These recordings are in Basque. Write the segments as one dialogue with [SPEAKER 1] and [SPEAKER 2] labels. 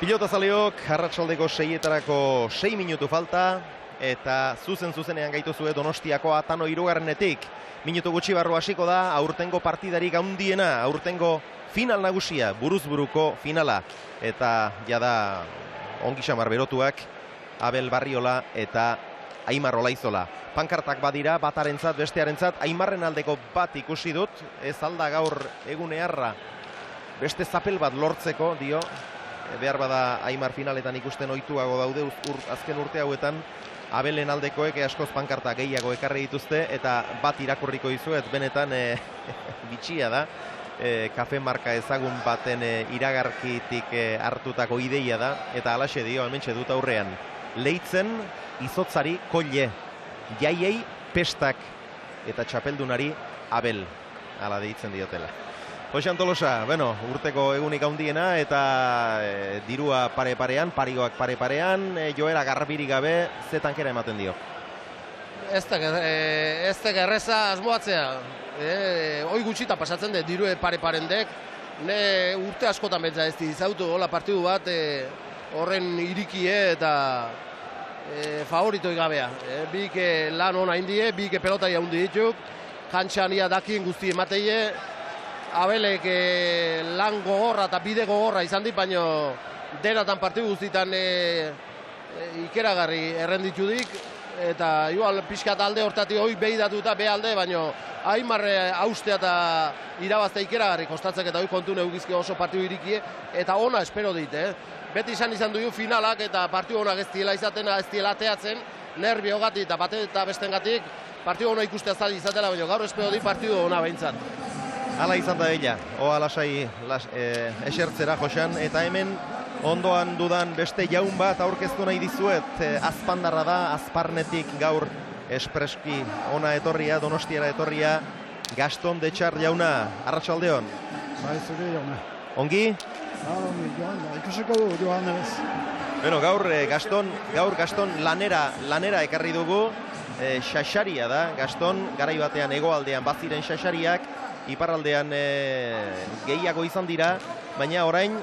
[SPEAKER 1] Pilotazaleok, arratsaldeko 6etarako 6 minutu falta, eta zuzenean gaituzue Donostiako Atano 3. Minutu gutxi barru hasiko da, aurtengo partidarik handiena, aurtengo final nagusia, buruzburuko finala. Eta jada ongi xamar berotuak, Abel Barriola eta Aimar Olaizola. Pankartak badira, batarentzat, bestearentzat, Aimarren aldeko bat ikusi dut, ez alda gaur egunearra beste zapel bat lortzeko, dio. Behar bada Aimar finaletan ikusten ohituago daude azken urte hauetan, Abelen aldekoek askoz pankarta gehiago ekarri dituzte, eta bat irakurriko dizuet, benetan bitxia da, kafe marka ezagun baten iragarkitik hartutako ideia da, eta alaxe dio, hementxe dut aurrean. Leitzen izotzari kolle, jaiei pestak, eta txapeldunari Abel, ala deitzen diotela. Joxan Tolosa, urteko egunik handiena eta dirua pare-parean, parigoak pare-parean, joera garbirik gabe, ze tankera ematen dio?
[SPEAKER 2] Ez da gerreza asmoatzea. Hoi gutxita pasatzen dut, dirue pare-paren dek. Ne urte askotan betza ez dizautu, hola partidu bat, horren irikie eta favoritoi gabea. Bik lan hona indie, bik pelotai handi dituk, kantxan ia dakien guzti emateie, Abelek lan gogorra eta bide gogorra izan dit, baina denatan partidu guztietan ikeragarri errenditudik, eta igual pixkat alde hortatik hoi behidatuta behalde, baina Aimar haustea eta irabaztea ikeragarri kostatzek, eta hoi kontu neugizki oso partidu irikie, eta ona espero dit, Beti izan dugu finalak eta partidu honak ez diela izaten, ez diela ateatzen, nerbio gatik eta bate eta bestengatik partidu hona ikustea zali izatela, baina gaur espero dit partidu hona behintzat.
[SPEAKER 1] Hala izan da ella, oa lasai esertzera Joxan, eta hemen ondoan dudan beste jaun bat aurkeztu nahi dizuet, azpandarra da, azparnetik gaur espreski ona etorria, Donostiara etorria, Gaston Detxar jauna, arratsaldeon.
[SPEAKER 3] Bai, zure jauna.
[SPEAKER 1] Ongi?
[SPEAKER 3] Ongi, joan, ikusiko du, joan ez.
[SPEAKER 1] Gaur Gaston lanera ekarri dugu, xaxaria da, Gaston, garai batean hegoaldean baziren xaxariak, iparraldean gehiago izan dira, baina orain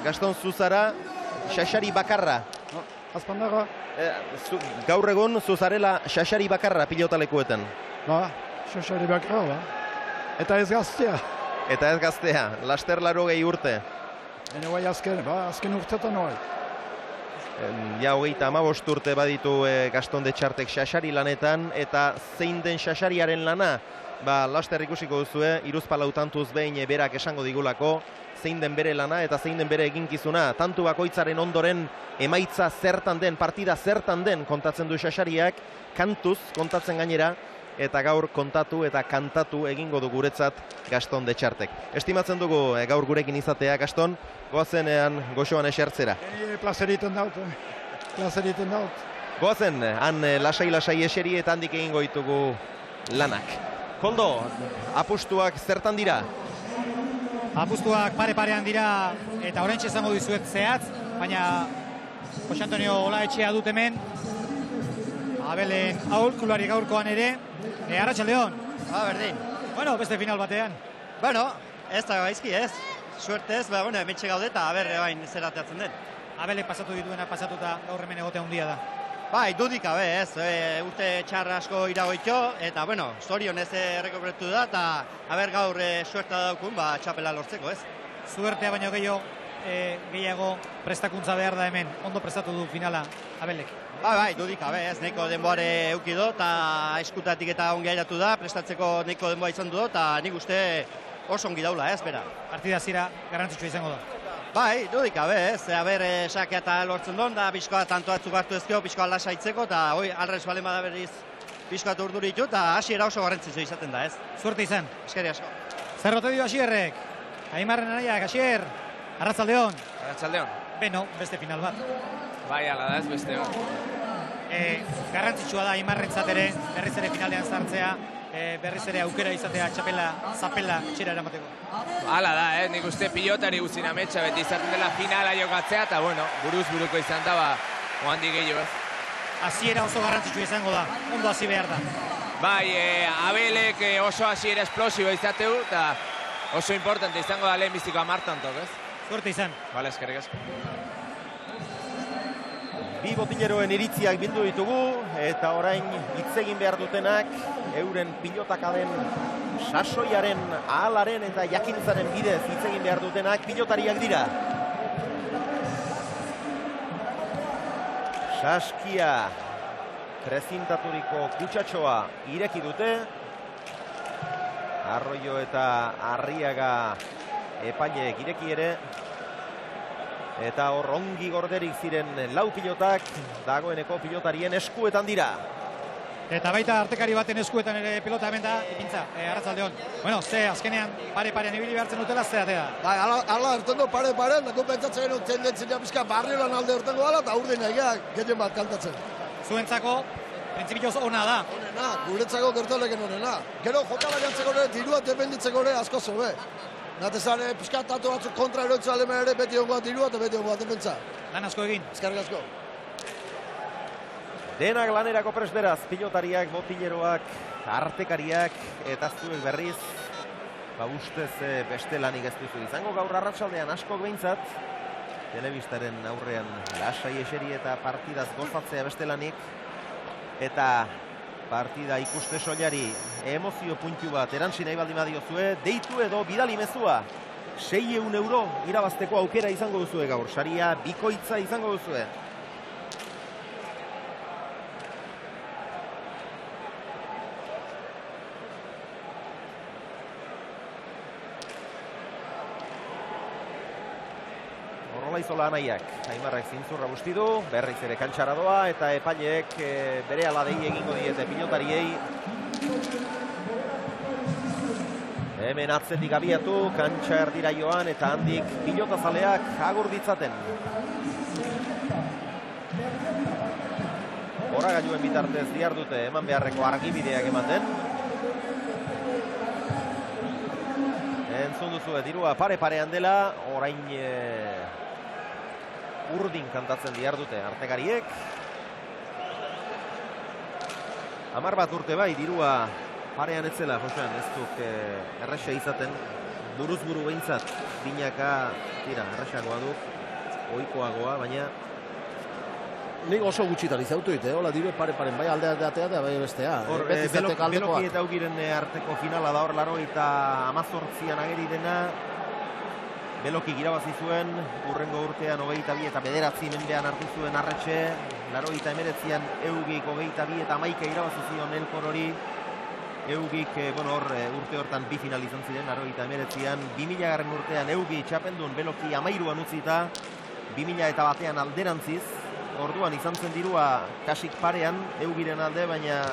[SPEAKER 1] Gaston zuzara xaxari bakarra.
[SPEAKER 3] Azpandaga?
[SPEAKER 1] Gaur egun zuzarela xaxari bakarra pilotalekuetan.
[SPEAKER 3] Ba, xaxari bakarra, ba. Eta ez gaztea. Laster 80 urte. Ene guai azken urtetan guai.
[SPEAKER 1] Ja, 35 urte baditu Gaston Detxartek xaxari lanetan, eta zein den xaxariaren lana? Laster ikusiko duzue, iruzpalau tantuz behin berak esango digulako, zein den bere lana eta zein den bere eginkizuna. Tantu bakoitzaren ondoren emaitza zertan den, partida zertan den kontatzen du xaxariak, kantuz kontatzen gainera, eta gaur kontatu eta kantatu egingo du guretzat Gaston Detxartek. Estimatzen dugu gaur gurekin izatea, Gaston, goazenean goxoan esertzera.
[SPEAKER 3] Plazeriten daut.
[SPEAKER 1] Goazen, han lasai eseri eta handik egingo ditugu lanak. Koldo, apustuak zertan dira?
[SPEAKER 4] Apustuak pare-parean dira, eta oraintxe izango dizuet zehatz, baina Jose Antonio Olaetxea dut hemen, Abelen aholkulari gaurkoan ere, arratsaldeon.
[SPEAKER 5] Berdin.
[SPEAKER 4] Beste final batean.
[SPEAKER 5] Ez da gaizki ez. Suertez, hementxe gaude eta bain zer ateatzen den.
[SPEAKER 4] Abelek pasatu dituena pasatuta gaur hemen egotea handia da.
[SPEAKER 5] Bai, dudik gabe ez. Urte txarra asko iragoitxo, eta zorion ez errekobertu da, eta gaur suerta daukun, txapela lortzeko ez.
[SPEAKER 4] Suertea baino gehiago prestakuntza behar da hemen. Ondo prestatu du finala Abelek.
[SPEAKER 5] Bai, dudik gabe ez. Neko denboare eukido, eta eskutatik eta ongi airatu da, prestatzeko neko denboa izan du, eta nik uste oso ongi daula ez, bera.
[SPEAKER 4] Partida zira garrantzitsua izango da.
[SPEAKER 5] Bai, dudik gabe ez. Sakea eta lortzen duen, da pixkoa tanto batzuk hartu ezkio, pixkoa lasaitzeko, eta alrez balen bada berriz pixkoa urduritu, eta hasiera oso garrantzitsua izaten da ez.
[SPEAKER 4] Suerte izan.
[SPEAKER 5] Eskeri asko.
[SPEAKER 4] Zerrote dio Asierrek. Aimarren anaiak, Asier. Arratsaldeon.
[SPEAKER 6] Arratsaldeon.
[SPEAKER 4] Beste final bat.
[SPEAKER 6] Bai, ala da ez beste bat.
[SPEAKER 4] Garrantzitsua da Aimarrentzat ere, berriz ere finalean sartzea, berriz ere aukera izatea zapela txera eramateko.
[SPEAKER 6] Hala da, nik uste pilotari guzin ametsa beti izaten dela finala jokatzea, eta buruz buruko izan da, ohandik gehiago ez.
[SPEAKER 4] Hasiera oso garrantzitsua izango da, ondo hasi behar da.
[SPEAKER 6] Bai, Abelek oso hasiera esplosibo izateu, eta oso importante izango da lehen biziko 10 tantok, ez?
[SPEAKER 4] Suerte izan.
[SPEAKER 6] Bale, eskerrik asko.
[SPEAKER 1] Bi botileroen iritziak bildu ditugu, eta orain hitz egin behar dutenak, euren pilotakaden sasoiaren, ahalaren eta jakintzaren bidez hitz egin behar dutenak pilotariak dira. Saskia prezintaturiko kutsatxoa ireki dute. Arroyo eta Arriaga epaileek ireki ere. Eta hor ongi gorderik ziren lau pilotak dagoeneko pilotarien eskuetan dira.
[SPEAKER 4] Eta baita artekari baten eskuetan ere pilota hemen da, ipintza, arratsaldeon. Bueno, ze azkenean pare-parean ibili behartzen dutela, ze atea.
[SPEAKER 7] Bai, ala ertengo pare-parean, dako pentsatzen genuen tendentzia pixka barriolan alde ertengo dala, eta urdin egiak gehien bat kantatzen.
[SPEAKER 4] Zuentzako, printzipioz ona da.
[SPEAKER 7] Onena, guretzako gertoleken onena. Gero jokala jantzeko ere, dirua dependitzeko ere asko zobe. Natezan, pixka tatu batzuk kontra eroitzu alemen ere, beti ongoa dirua eta beti ongoa defentsa.
[SPEAKER 4] Lan asko egin.
[SPEAKER 7] Eskerrik asko.
[SPEAKER 1] Denak lanerako prest beraz, pilotariak, botileroak, artekariak, eta zuek berriz, ustez beste lanik ez duzu izango gaur arratsaldean askok behintzat, telebistaren aurrean lasai eseri eta partidaz gozatzea beste lanik, eta partida ikuste soilari emozio puntu bat erantzi nahi baldin badiozue, deitu edo bidali mezua, 600 euro irabazteko aukera izango duzue gaur, saria bikoitza izango duzue. Izola anaiak, Aimarrek zintzurra busti du, berriz ere kantxara doa, eta epaileek bere aladei egingo diete pilotariei. Hemen atzetik abiatu, kantxa erdira joan, eta handik pilotazaleak agur ditzaten. Horagailuen bitartez dihardute eman beharreko argibideak ematen. Entzun duzu dirua pare-parean dela, orain urdin kantatzen dihardute artekariek. 10 bat urte bai, dirua parean etzela, Josean, ez duk erresa izaten, buruz buru behintzat, binaka, erresagoa du, ohikoagoa, baina...
[SPEAKER 2] Nik oso gutxitan izautu dite, hola diru pare-paren, bai aldeatea eta bai bestea.
[SPEAKER 1] Hor, Beloki eta Ugiren arteko finala da hor, 88an ageri dena, Beloki irabazi zuen, urrengo urtean 22 eta 9 mendean hartu zuen Arretxe, 89an Eugik 22 eta 11 irabazi zion Elkor hori, Eugik, urte hortan bi final izan ziren, 89an, 2000 urtean Eugi txapendun Beloki 13an utzita, 2001an alderantziz, orduan izan zen dirua kasik parean, Eugiren alde, baina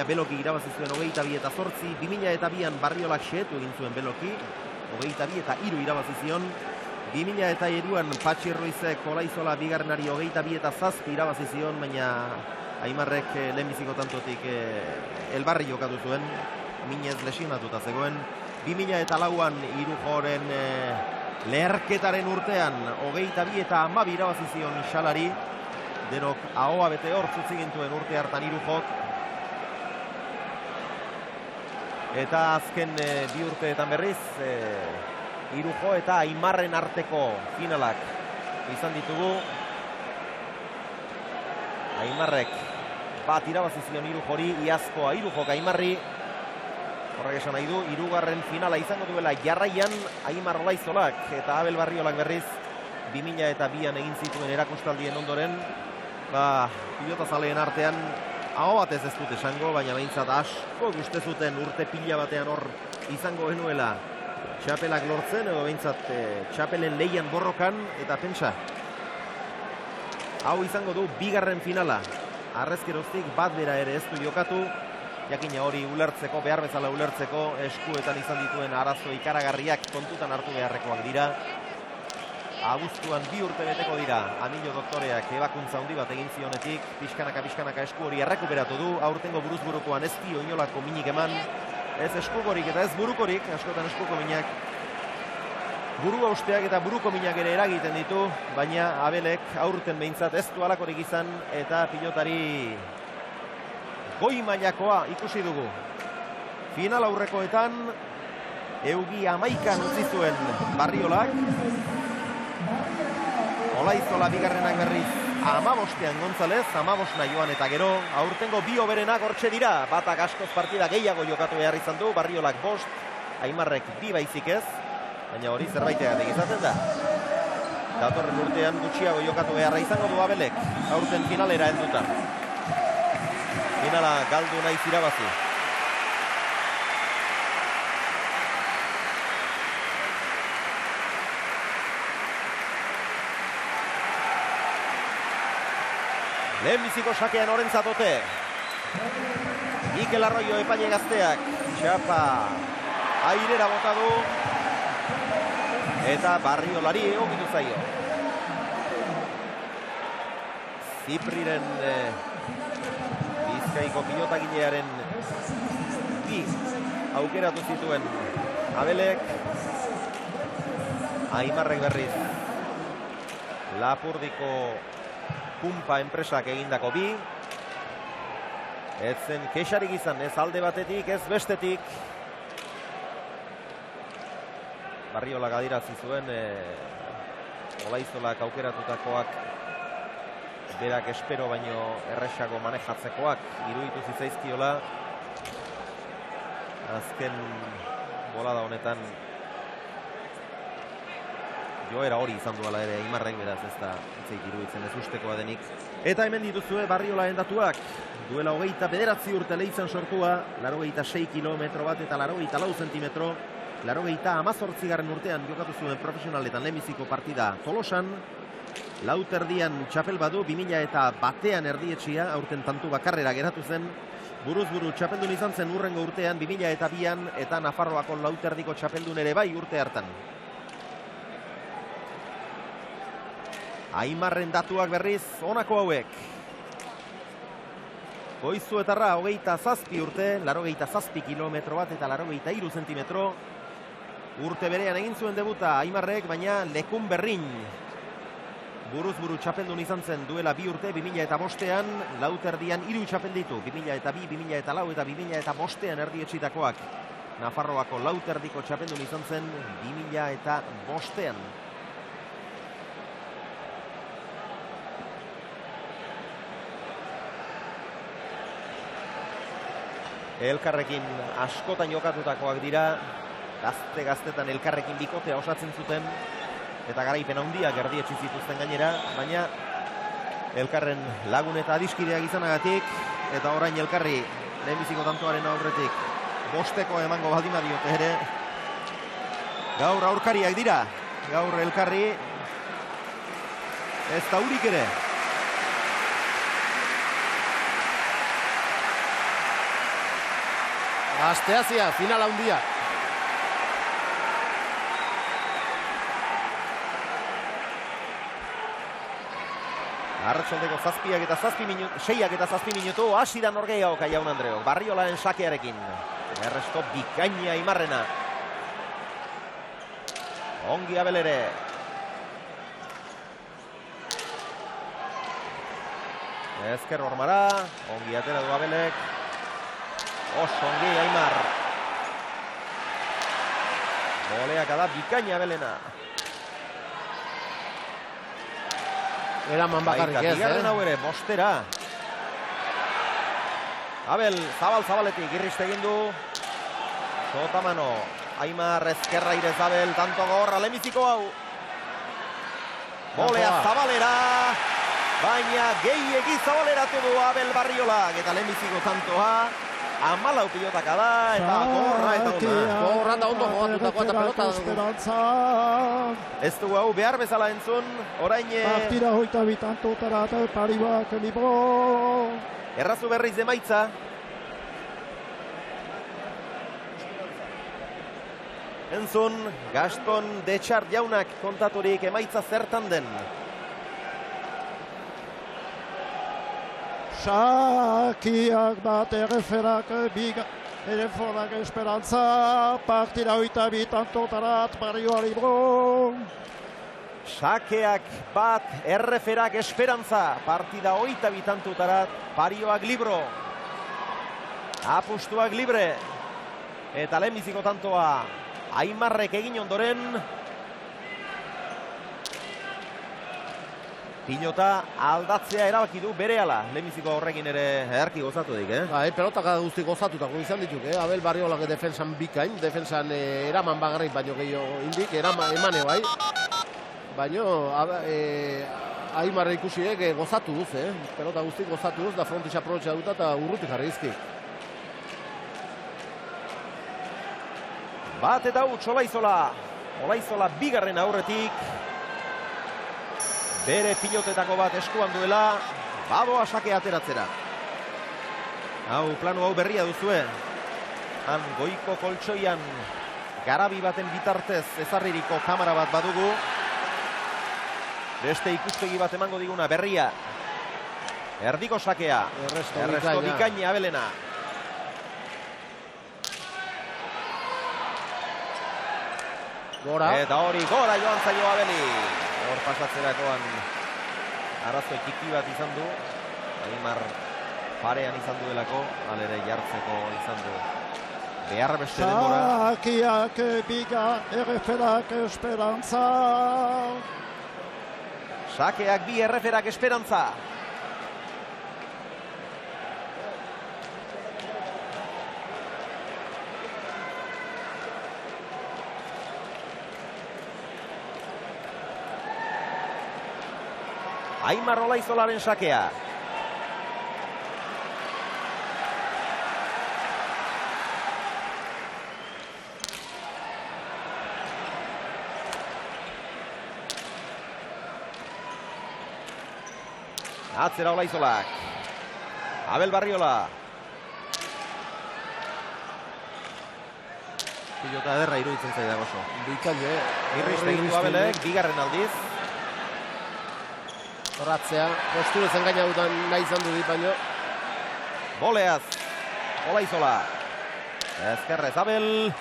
[SPEAKER 1] Beloki irabazi zuen 22 eta 8, 2002an Barriolak xehetu egin zuen Beloki, 22 eta 3 irabazi zion, 2002an Patxi Ruizek Olaizola bigarrenari 22 eta 7 irabazi zion, baina Aimarrek lehenbiziko tantotik elbarri jokatu zuen, minez lesionatuta zegoen, 2004an Irujoren leherketaren urtean 22 eta 12 irabazi zion Xalari, denok ahoa bete hor zutzi gintuen urte hartan Irujok. Eta azken bi urteetan berriz, Irujo eta Aimarren arteko finalak izan ditugu. Aimarrek bat irabazi zion Irujori, iazkoa Irujok Aimarri. Horrek esan nahi du, 3. finala izango duela jarraian Aimar Olaizolak eta Abel Barriolak berriz 2002an egin zituen erakustaldien ondoren, pilotazaleen artean aho batez ez dut esango, baina behintzat asko uste zuten urte pila batean hor izango genuela txapelak lortzen, edo behintzat txapelen leian borrokan, eta pentsa, hau izango du 2. finala, arrezkeroztik bat bera ere ez du jokatu, jakina hori ulertzeko, behar bezala ulertzeko, eskuetan izan dituen arazo ikaragarriak kontutan hartu beharrekoak dira. Abuztuan 2 urte beteko dira, Amillo doktoreak ebakuntza handi bat egin zionetik, pixkanaka esku hori errekuperatu du, aurtengo buruzburukoan ez dio inolako minik eman, ez eskukorik eta ez burukorik, askotan eskuko minak. Burua usteak eta buruko minak ere eragiten ditu, baina Abelek aurten behintzat ez du halakorik izan, eta pilotari goi mailakoa ikusi dugu. Final aurrekoetan, Eugi 11an utzi zuen Barriolak, Olaizola bigarrenak berriz 15ean Gonzalez, 15 joan eta gero, aurtengo bi hoberenak hortxe dira, batak askoz partida gehiago jokatu behar izan du, Barriolak 5, Aimarrek 2 baizik ez, baina hori zerbaitegatik izaten da. Datorren urtean gutxiago jokatu beharra izango du Abelek, aurten finalera helduta. Finala galdu naiz irabazi. Lehenbiziko sakean orentzatote. Mikel Arroyo epaile gazteak. Txapa airera bota du. Eta Barriolari egokitu zaio. Zipriren Bizkaiko pilotagilearen bi aukeratu zituen Abelek. Aimarrek berriz Lapurdiko Pumpa enpresak egindako bi. Ez zen kexarik izan, ez alde batetik, ez bestetik. Barriolak adirazi zuen, Olaizolak aukeratutakoak berak espero baino erresago manejatzekoak iruditu zitzaizkiola. Azken bolada honetan joera hori izan duela ere Aimarrek, beraz ez da itzeik iruditzen ez ustekoa denik. Eta hemen dituzue Barriolaren datuak. Duela 29 urte Leizan sortua, 86 kilometro bat eta 84 zentimetro. 18. urtean jokatu zuen profesionaletan lehenbiziko partida Tolosan. Lauterdian txapel badu, 2001an erdietxia, aurten tantu bakarrera geratu zen. Buruz-buru txapeldun izan zen urrengo urtean, 2002an eta Nafarroako Lauterdiko txapeldun ere bai urte hartan. Aimarren datuak berriz honako hauek. Goizuetarra 27 urte, 87 kilometro bat eta 83 zentimetro. Urte berean egin zuen debuta Aimarrek, baina lekun berrin. Buruz-buru txapeldun izan zen duela 2 urte, 2005an, Lauterdian 3 txapel ditu, 2002, 2004 eta 2005an erdietxitakoak. Nafarroako Lauterdiko txapeldun izan zen 2005an. Elkarrekin askotan jokatutakoak dira, gaztetan elkarrekin bikotea osatzen zuten, eta garaipen handiak erdietsi zituzten gainera, baina elkarren lagun eta adiskideak izanagatik, eta orain elkarri lehenbiziko tantoaren aurretik 5 emango baldin badiote ere, gaur aurkariak dira, gaur elkarri ez da urik ere.
[SPEAKER 2] Asteazia, final handia.
[SPEAKER 1] Arratxaldeko 6 eta 7 minutu, hasi da norgehiagoka Jaun Andreok, Barriolaren sakearekin. Erresto bikaina Aimarrena. Ongi Abel ere. Ezker Ormara, ongi atera du Abelek. Oso ongi Aimar. Boleaka da bikaina Abelena.
[SPEAKER 2] Eraman bakarrik ez,
[SPEAKER 1] Bigarren hau ere, bostera. Abel, zabaletik, irriste egin du. Sotamano, Aimar ezkerra irez Abel, tanto gorra, lehenbiziko hau. Bolea zabalera, baina gehiegi zabaleratu du Abel Barriolak, eta lehenbiziko tantoa. 14 pilotaka da, eta gorra eta ona.
[SPEAKER 2] Gorra da ondo jogatutakoa eta pelota.
[SPEAKER 1] Ez dugu hau behar bezala entzun, orain...
[SPEAKER 3] Partida hoita bitantotara eta Paribak libro.
[SPEAKER 1] Errazu berriz emaitza. Entzun, Gaston Detxart jaunak kontaturik emaitza zertan den.
[SPEAKER 3] Sakiak bat erreferak esperantza, partida hoita bitantotarat Barrio libro.
[SPEAKER 1] Sakeak bat erreferak esperantza, partida hoita bitantutarat Parioak libro. Apustuak libre. Eta lehenbiziko tantoa Aimarrek egin ondoren. Pilota aldatzea erabaki du berehala. Lehenbiziko horrekin ere eharki gozatu dik,
[SPEAKER 2] Bai, pelotak guzti gozatutako izan dituk, Abel Barriolak defensan bikain, defensan eraman bagarrik baino gehiago indik, emane bai. Baino, Aimarra ikusiek gozatu duz, pelota guztik gozatu duz, da frontixa aprobetxa duta eta urruti jarri izki.
[SPEAKER 1] Bat eta huts Olaizola bigarren aurretik. Bere pilotetako bat eskuan duela, badoa sake ateratzera. Plano hau berria duzue. Han goiko koltsoian garabi baten bitartez ezarririko kamera bat badugu. Beste ikustegi bat emango diguna berria. Erdiko sakea. Erresto bikaina Abelena.
[SPEAKER 2] Gora.
[SPEAKER 1] Eta hori gora joan zaio Abeli. Hor pasatzerakoan arazo txiki bat izan du. Aimar parean izan duelako, alere jartzeko izan du. Behar beste denbora.
[SPEAKER 3] Sakiak biga erreferak esperantza.
[SPEAKER 1] Sakeak bi erreferak esperantza. Aimar Olaizolaren sakea. Atzera Olaizolak. Abel Barriola. Pilota ederra iruditzen zaidak oso.
[SPEAKER 2] Bikaine.
[SPEAKER 1] Irriste egin du Abelek, bigarren aldiz.
[SPEAKER 2] Horratzea, posturez engaina dutan nahi izan du dit baino.
[SPEAKER 1] Boleaz, Olaizola. Ezkerrez Abel.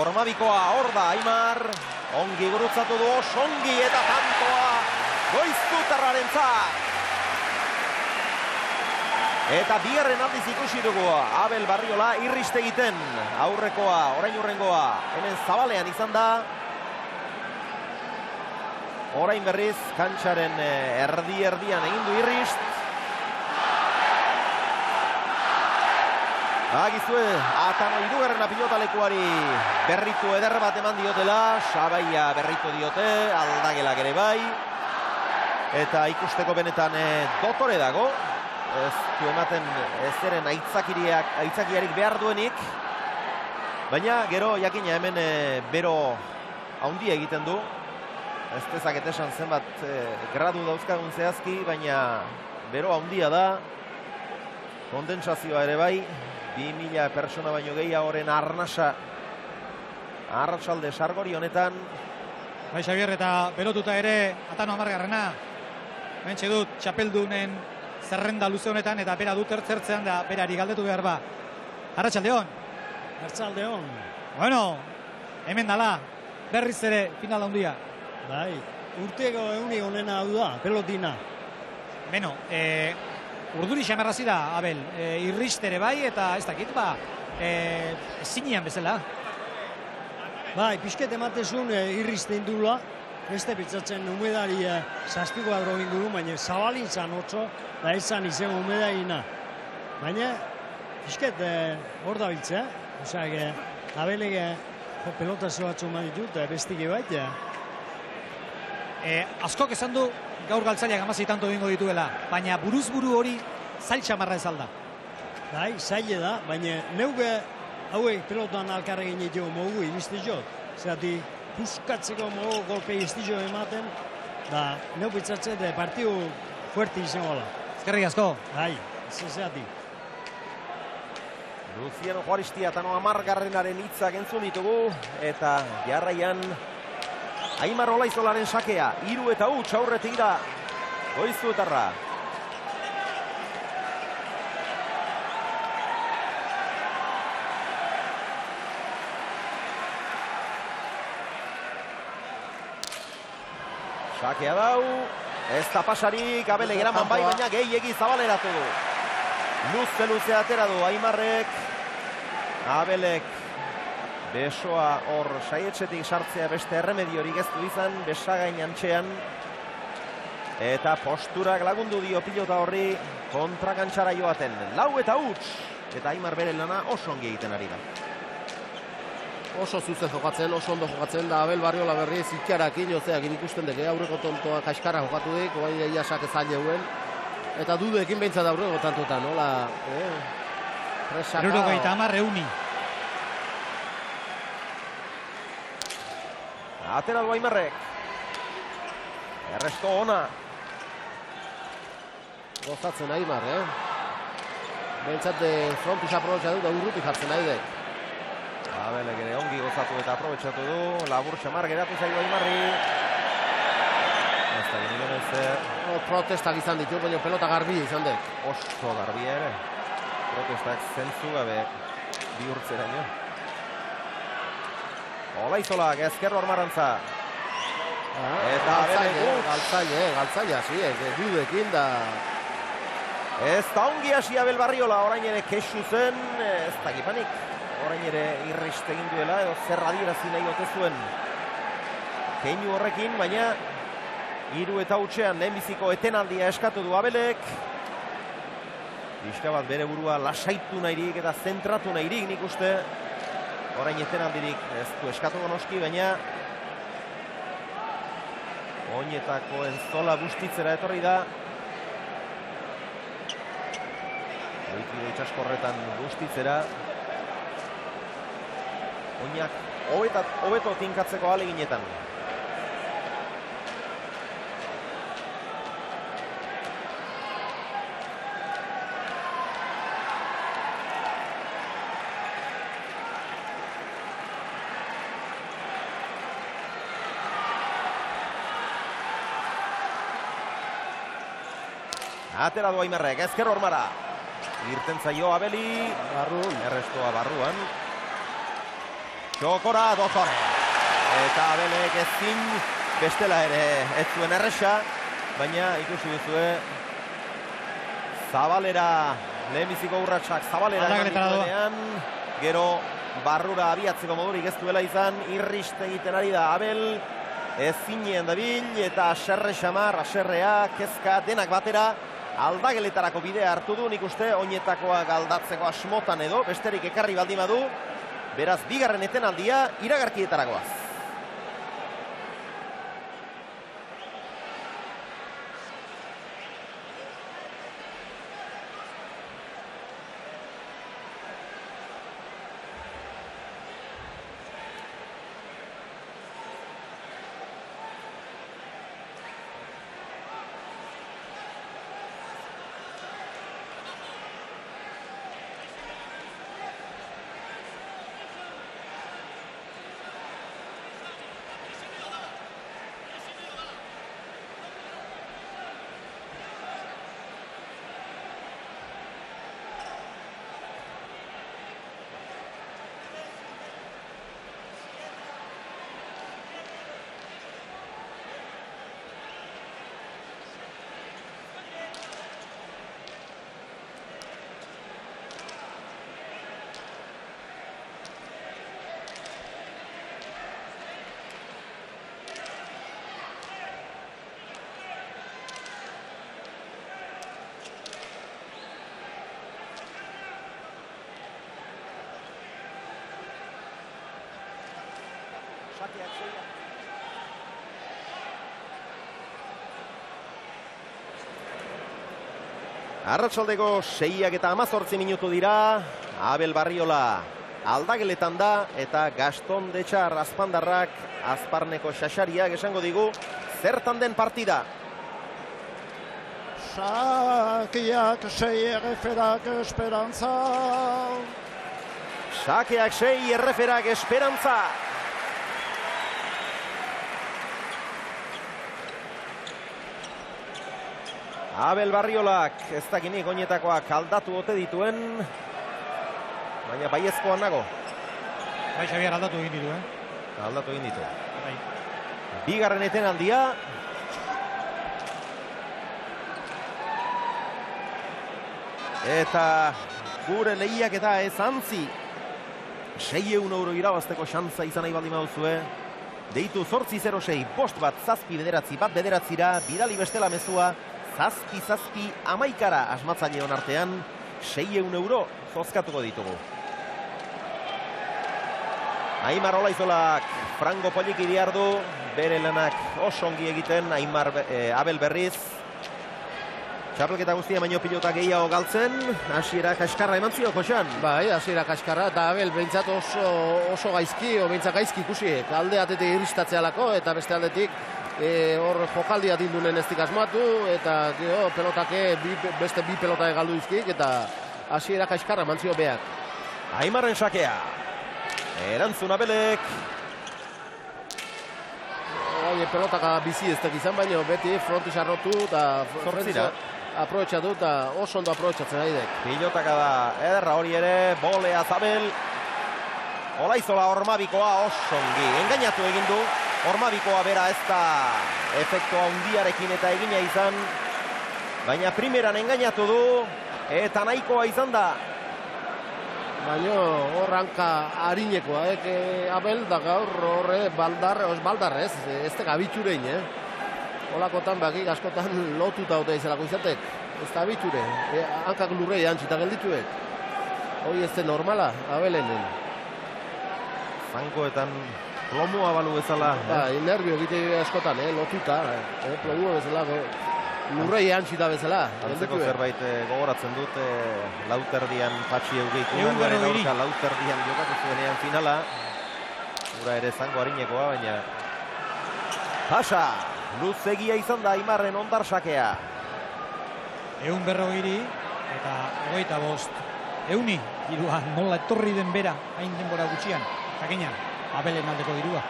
[SPEAKER 1] Ormabikoa, hor da Aimar. Ongi gurutzatu du, osongi eta tantoa. Goiztutarrarentzat. Eta bigarren aldiz ikusi dugu Abel Barriola irriste egiten. Aurrekoa, orain urrengoa, hemen zabalean izan da. Orain berriz, kantxaren erdi-erdian egin du irrist. Agizue, Atano hirugarrena pilotalekuari berritu eder bat eman diotela. Sabaia berritu diote, Aldagelak ere bai. Eta ikusteko benetan dotore dago. Ez du ematen ezeren aitzakiarik behar duenik. Baina gero jakina hemen bero handia egiten du. Ez dezaket esan zenbat gradu dauzkagun zehazki, baina bero handia da. Kondensazioa ere bai. 2000 persona baino gehiagoren arnasa arratsalde sargori honetan.
[SPEAKER 4] Bai, Xabier, eta berotuta ere Atano hamargarrena. Bentxe dut txapeldunen zerrenda luze honetan, eta bera dut ertzertzean da berari galdetu behar ba. Arratsaldeon.
[SPEAKER 8] Arratsaldeon.
[SPEAKER 4] Bueno, hemen dala, berriz ere final handia.
[SPEAKER 8] Bai, urtego euni honena hau da, pelotina.
[SPEAKER 4] Beno, urduri xamarrazi da, Abel. Irristere bai, eta ez dakit, zinean bezala.
[SPEAKER 8] Bai, pixket ematezun irriste indula. Beste pitzatzen umedari zazpiko adro inguru, baina zabalin zan otzo, da izan izen umedarina. Baina, pixket hor da biltzea. Osak, Abelege pelotazio batzu maditut, bestike baita.
[SPEAKER 4] Askok esan du gaur galtzaileak 16 tanto egingo dituela, baina buruz-buru hori zail xamarra ez alda.
[SPEAKER 8] Bai, zaile da, baina neuge hauek pelotan alkarregin ditu mogu iriste jot. Zerati, puskatzeko mogu golpe iztizo ematen, da neu pitzatzen de partiu fuerte izango da.
[SPEAKER 4] Eskerrik asko.
[SPEAKER 8] Bai, zerati.
[SPEAKER 1] Luciano Juaristi Atano hamargarrenaren hitzak entzun ditugu, eta jarraian Aimar Olaizolaren sakea, 3 eta huts aurretik da Goizuetarra. Sakea dau, ez da pasarik, Abelek eraman bai, baina gehiegi zabaleratu du. Luze atera du Aimarrek. Abelek Besoa hor saietxetik sartzea beste erremediorik ez du izan, besagain antxean. Eta posturak lagundu dio pilota horri kontrakantxara joaten. 4-0, eta Aimar bere lana oso ongi egiten ari da.
[SPEAKER 2] Oso zuzen jokatzen, oso ondo jokatzen da Abel Barriola berriz ikarakin, jozeak ikusten dek, aurreko tontoa kaskara jokatu dik, oai iasak ezan jeuen. Eta dudekin behintzat aurreko tantutan, nola... Presaka...
[SPEAKER 4] 70 euni.
[SPEAKER 1] Atera du Aimarrek. Erresto ona.
[SPEAKER 2] Gozatzen Aimar, Behintzat frontiz aprobetxa du, da urrutik jartzen nahi dek.
[SPEAKER 1] Abelek ere ongi gozatu eta aprobetxatu du. Labur xamar geratu zaio Aimarri. Ez da genilo zer.
[SPEAKER 2] Protestak izan ditu, baina pelota garbia izan dek.
[SPEAKER 1] Oso garbia ere. Protestak zentzu gabe bihurtzeraino. Olaizolak ezkerro armarantza. Eta
[SPEAKER 2] galtzaile hasi, dudekin da...
[SPEAKER 1] Ez da ongi hasi Abel Barriola, orain ere kexu zen, ez da gipanik. Orain ere irrist egin duela, edo zer adierazi nahi ote zuen. Keinu horrekin, baina 3-0 lehenbiziko etenaldia eskatu du Abelek. Bizka bat bere burua lasaitu nahirik eta zentratu nahirik nik uste. Orain etenaldirik ez du eskatu gonoski, baina oinetako enzola bustitzera etorri da. Oikide itxaskorretan bustitzera. Oinak hobeto tinkatzeko ahaleginetan. Atera du Aimarrek, ezker hormara. Irten zaio Abeli. Errestoa barruan. Txokora Dozore. Eta Abelek ezin bestela ere ez zuen erresa. Baina ikusi duzue Zabalera, lehenbiziko urratsak Zabalera eman gero barrura abiatzeko modurik ez duela izan. Irrist egiten ari da Abel. Ezinean dabil eta aserre xamar, aserrea, kezka, denak batera. Aldageletarako bidea hartu du, nik uste oinetakoak aldatzeko asmotan edo, besterik ekarri baldin badu, beraz bigarren etenaldia iragarkietarakoaz. Arratsaldeko 6:18 minutu dira. Abel Barriola aldageletan da eta Gaston Detxar azpandarrak azparneko xaxariak esango digu zertan den partida.
[SPEAKER 3] Sakeak 6, erreferak esperantza.
[SPEAKER 1] Sakeak 6, erreferak esperantza. Abel Barriolak ez dakinik oinetakoak aldatu ote dituen, baina baiezkoan nago.
[SPEAKER 4] Bai, Xabier, aldatu egin ditu,
[SPEAKER 1] Aldatu egin ditu.
[SPEAKER 4] Bai.
[SPEAKER 1] Bigarren etenaldia. Eta gure lehiak eta ez antzi. 600 euro irabazteko xantza izan nahi baldin baduzue. Deitu 806 bost bat zazpi bederatzi bat bederatzira, bidali bestela mezua, zazpi 11 asmatzaile hon artean, 600 euro zozkatuko ditugu. Aimar Olaizolak Frango Poliki diardu, bere lanak oso ongi egiten, Abel berriz. Txapelketa guztia baino pilota gehiago galtzen, hasiera kaskarra eman zio, Joxan.
[SPEAKER 2] Bai, hasiera kaskarra, eta Abel behintzat oso gaizki, o behintzat gaizki ikusi. Alde atetik iristatzealako, eta beste aldetik hor jokaldia dindunen ez asmatu, eta pelotake beste bi pelotake galdu izkik, eta hasiera kaskarra eman zio beak.
[SPEAKER 1] Aimarren sakea. Erantzun Abelek.
[SPEAKER 2] Pelotaka bizi ez izan, baina beti frontis arrotu eta aprobetxatu eta oso ondo aprobetxatzen haidek.
[SPEAKER 1] Pilotaka da ederra hori ere, bolea Zabel. Olaizola Ormabikoa oso ongi engainatu egin du. Ormabikoa bera ez da efektua hundiarekin eta egina izan. Baina primeran engainatu du eta nahikoa izan da.
[SPEAKER 2] Baina horranka harinekoa, Abel da gaur horre baldar ez da abitxurein, Olakotan bakik askotan lotuta ote izelako izatek, ez da abitxure, hankak lurrei antxita geldituek. Hoi ez da normala, Abelenen.
[SPEAKER 1] Zankoetan plomua balu bezala.
[SPEAKER 2] Nervio egite askotan, lotuta, plomua bezala, lurrei antxita bezala.
[SPEAKER 1] Antzeko zerbait gogoratzen dut, Lauterdian Patxi Eugeik udanuaren aurka Lauterdian jokatu zuenean finala. Ura ere zango harinekoa, baina pasa, luzegia izan da Aimarren ondarsakea.
[SPEAKER 4] 140 eta 25. Euni, dirua nola etorri den bera, hain denbora gutxian, jakina, Abelen aldeko dirua.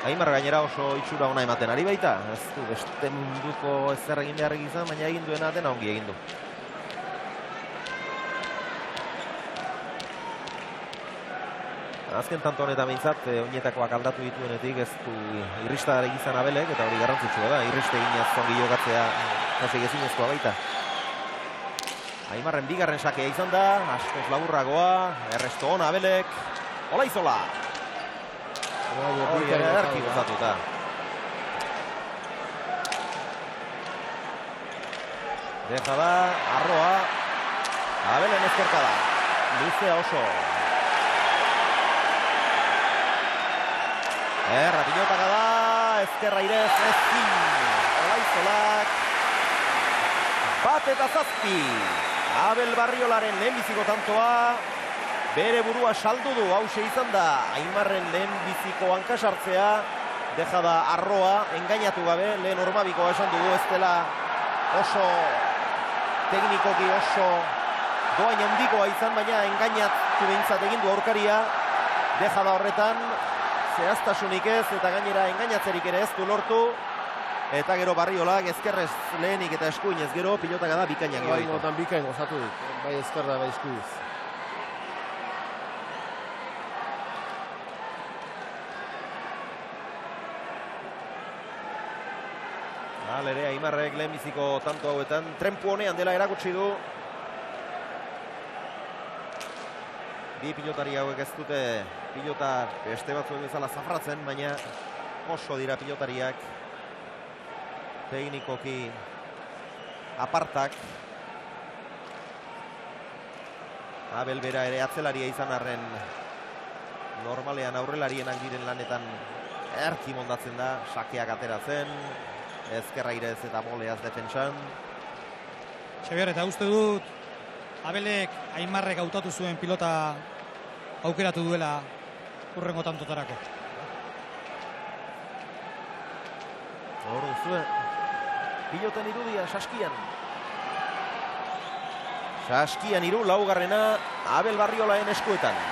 [SPEAKER 1] Aimar gainera oso itxura ona ematen ari baita. Ez du beste munduko ezer egin beharrik izan, baina egin duena dena ongi egin du. Azken tanto honetan behintzat, oinetakoak aldatu dituenetik ez du irristadarek izan Abelek, eta hori garrantzitsua da, irriste eginez ongi jokatzea hasi gezinezkoa baita. Aimarren bigarren sakea izan da, askoz laburragoa, erresto ona Abelek, Olaizola. Hori ederki gozatuta. Deja da, Arroa. Abelen ezkerka da. Luzea oso. Pilotaka da, ezkerra irez, ezkin. Olaizolak. Bat eta zazpi. Abel Barriolaren lehenbiziko tantoa. Bere burua saldu du, hause izan da, Aimarren lehenbiziko hankasartzea. Deja da Arroa, engainatu gabe, lehen Ormabikoa esan dugu, ez dela oso teknikoki oso doain handikoa izan, baina engainatu behintzat egin du aurkaria. Deja da horretan, zehaztasunik ez, eta gainera engainatzerik ere ez du lortu. Eta gero Barriolak ezkerrez lehenik eta eskuinez gero, pilotaka da bikainak joa ditu.
[SPEAKER 2] Bai, bikain gozatu dit, bai ezkerra, bai eskuiz.
[SPEAKER 1] Ere Aimarrek lehenbiziko tanto hauetan trenpu honean dela erakutsi du. Bi pilotari hauek ez dute pilota beste batzuek bezala zafratzen, baina oso dira pilotariak teknikoki apartak. Abel bera ere atzelaria izan arren normalean aurrelarienak diren lanetan erki mondatzen da, sakeak ateratzen. Ezkerra irez eta moleaz defentsan.
[SPEAKER 4] Xabier, eta uste dut Abelek Aimarrek hautatu zuen pilota aukeratu duela hurrengo tantotarako.
[SPEAKER 1] Hor duzue, piloten irudia Saskian. Saskian iru, laugarrena Abel Barriolaen eskuetan.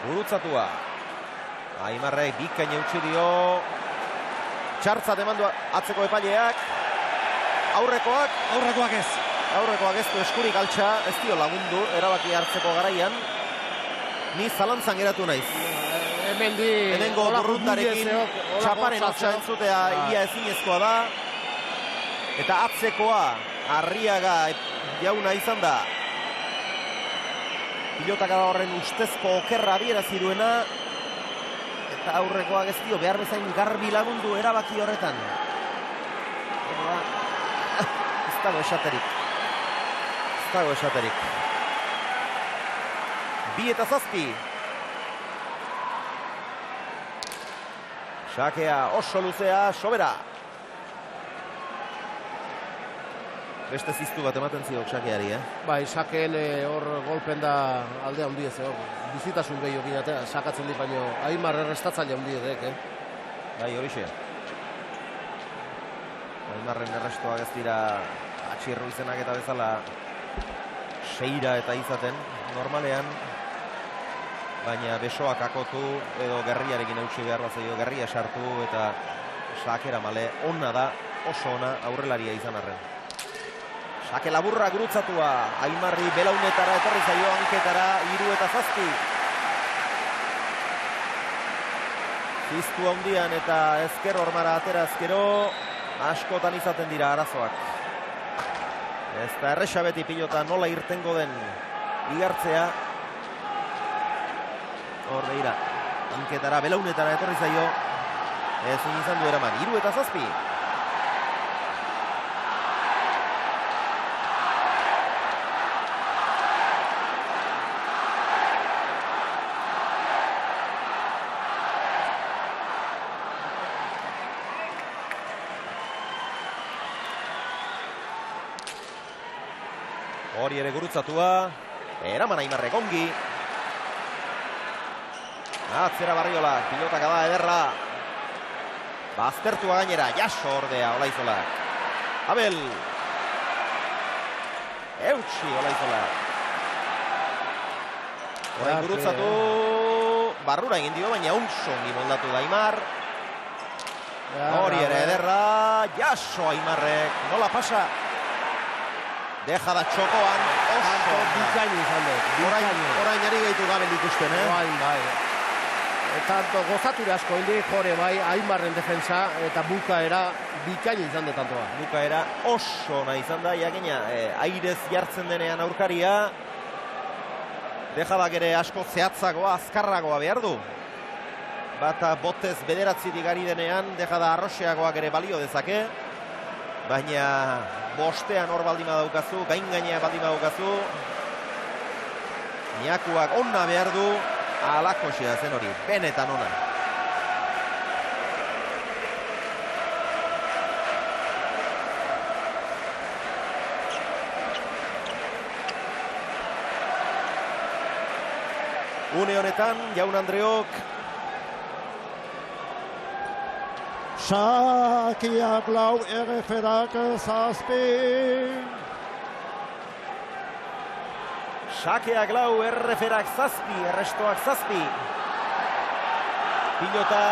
[SPEAKER 1] Gurutzatua. Aimarrek bikain eutxi dio. Txartzat emandu atzeko epaileak. Aurrekoak.
[SPEAKER 4] Aurrekoak ez.
[SPEAKER 1] Aurrekoak ez du eskurik altxa, ez dio lagundu, erabaki hartzeko garaian. Ni zalantzan geratu naiz. Hemengo burrundarekin txaparen hotxa entzutea ia ezinezkoa da. Eta atzekoa, Arriaga jauna izan da. Pilotakada horren ustezko okerra abierazi duena. Eta aurrekoak ez dio behar bezain garbi lagundu erabaki horretan. Ez dago esaterik. Ez dago esaterik. 2-7. Sakea oso luzea, sobera. Beste ziztu bat ematen ziok Sakeari,
[SPEAKER 2] Bai, Sakeen hor golpen da alde handiez, bizitasun gehiago ginatea, sakatzen dit baino, Aimar errestatzaile handiedek,
[SPEAKER 1] Bai, horixe. Aimarren errestoak ez dira atxirru izenak eta bezala seira eta izaten, normalean, baina besoak akotu edo gerriarekin eutsi behar bat zaio, gerria sartu eta Sakera male ona da, oso ona aurrelaria izan arren. Sake laburra gurutzatua, Aimarri belaunetara etorri zaio hanketara, 3-7. Ziztu handian eta ezker hormara atera ezkero, askotan izaten dira arazoak. Ez da erresa beti pilota nola irtengo den igartzea. Hor behira, hanketara belaunetara etorri zaio, ezin izan du eraman, 3-7. Hori ere gurutzatua, eraman Aimarrek ongi. Atzera Barriola, pilotakada ederra. Baztertua gainera, jaso ordea Olaizolak. Abel. Eutsi Olaizolak. Orain gurutzatu, barrura egin dio, baina unsongi moldatu da Aimar. Hori ere ederra, jaso Aimarrek, nola pasa. Deja da txokoan, oso
[SPEAKER 2] bikain izan dut.
[SPEAKER 1] Orain ari gaitu Gabel ikusten,
[SPEAKER 2] Bai. Tanto gozature asko indik, jore bai, Aimarren defensa eta bukaera bikain izan dut tantoa.
[SPEAKER 1] Bukaera oso nahi izan da, jakina, airez jartzen denean aurkaria. Dejadak ere asko zehatzagoa, azkarragoa behar du. Bata botez bederatzitik ari denean, dejada arroxeagoak ere balio dezake. Baina bostean hor baldima daukazu, gain-gainea baldima daukazu. Niakuak onna behar du, alakoxea zen hori, benetan ona. Une honetan, Jaun Andreok,
[SPEAKER 3] Sakeak lau, Erreferak 7.
[SPEAKER 1] Sakeak lau, Erreferak 7, errestoak 7. Pilota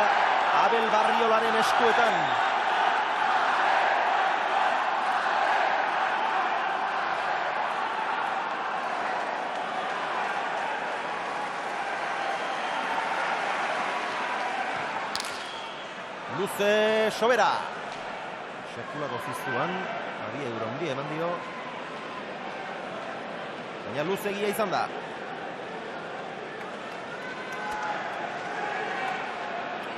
[SPEAKER 1] Abel Barriolaren eskuetan. Luze sobera. Sekulako ziztuan, abia euro eman dio. Baina luzegia izan da.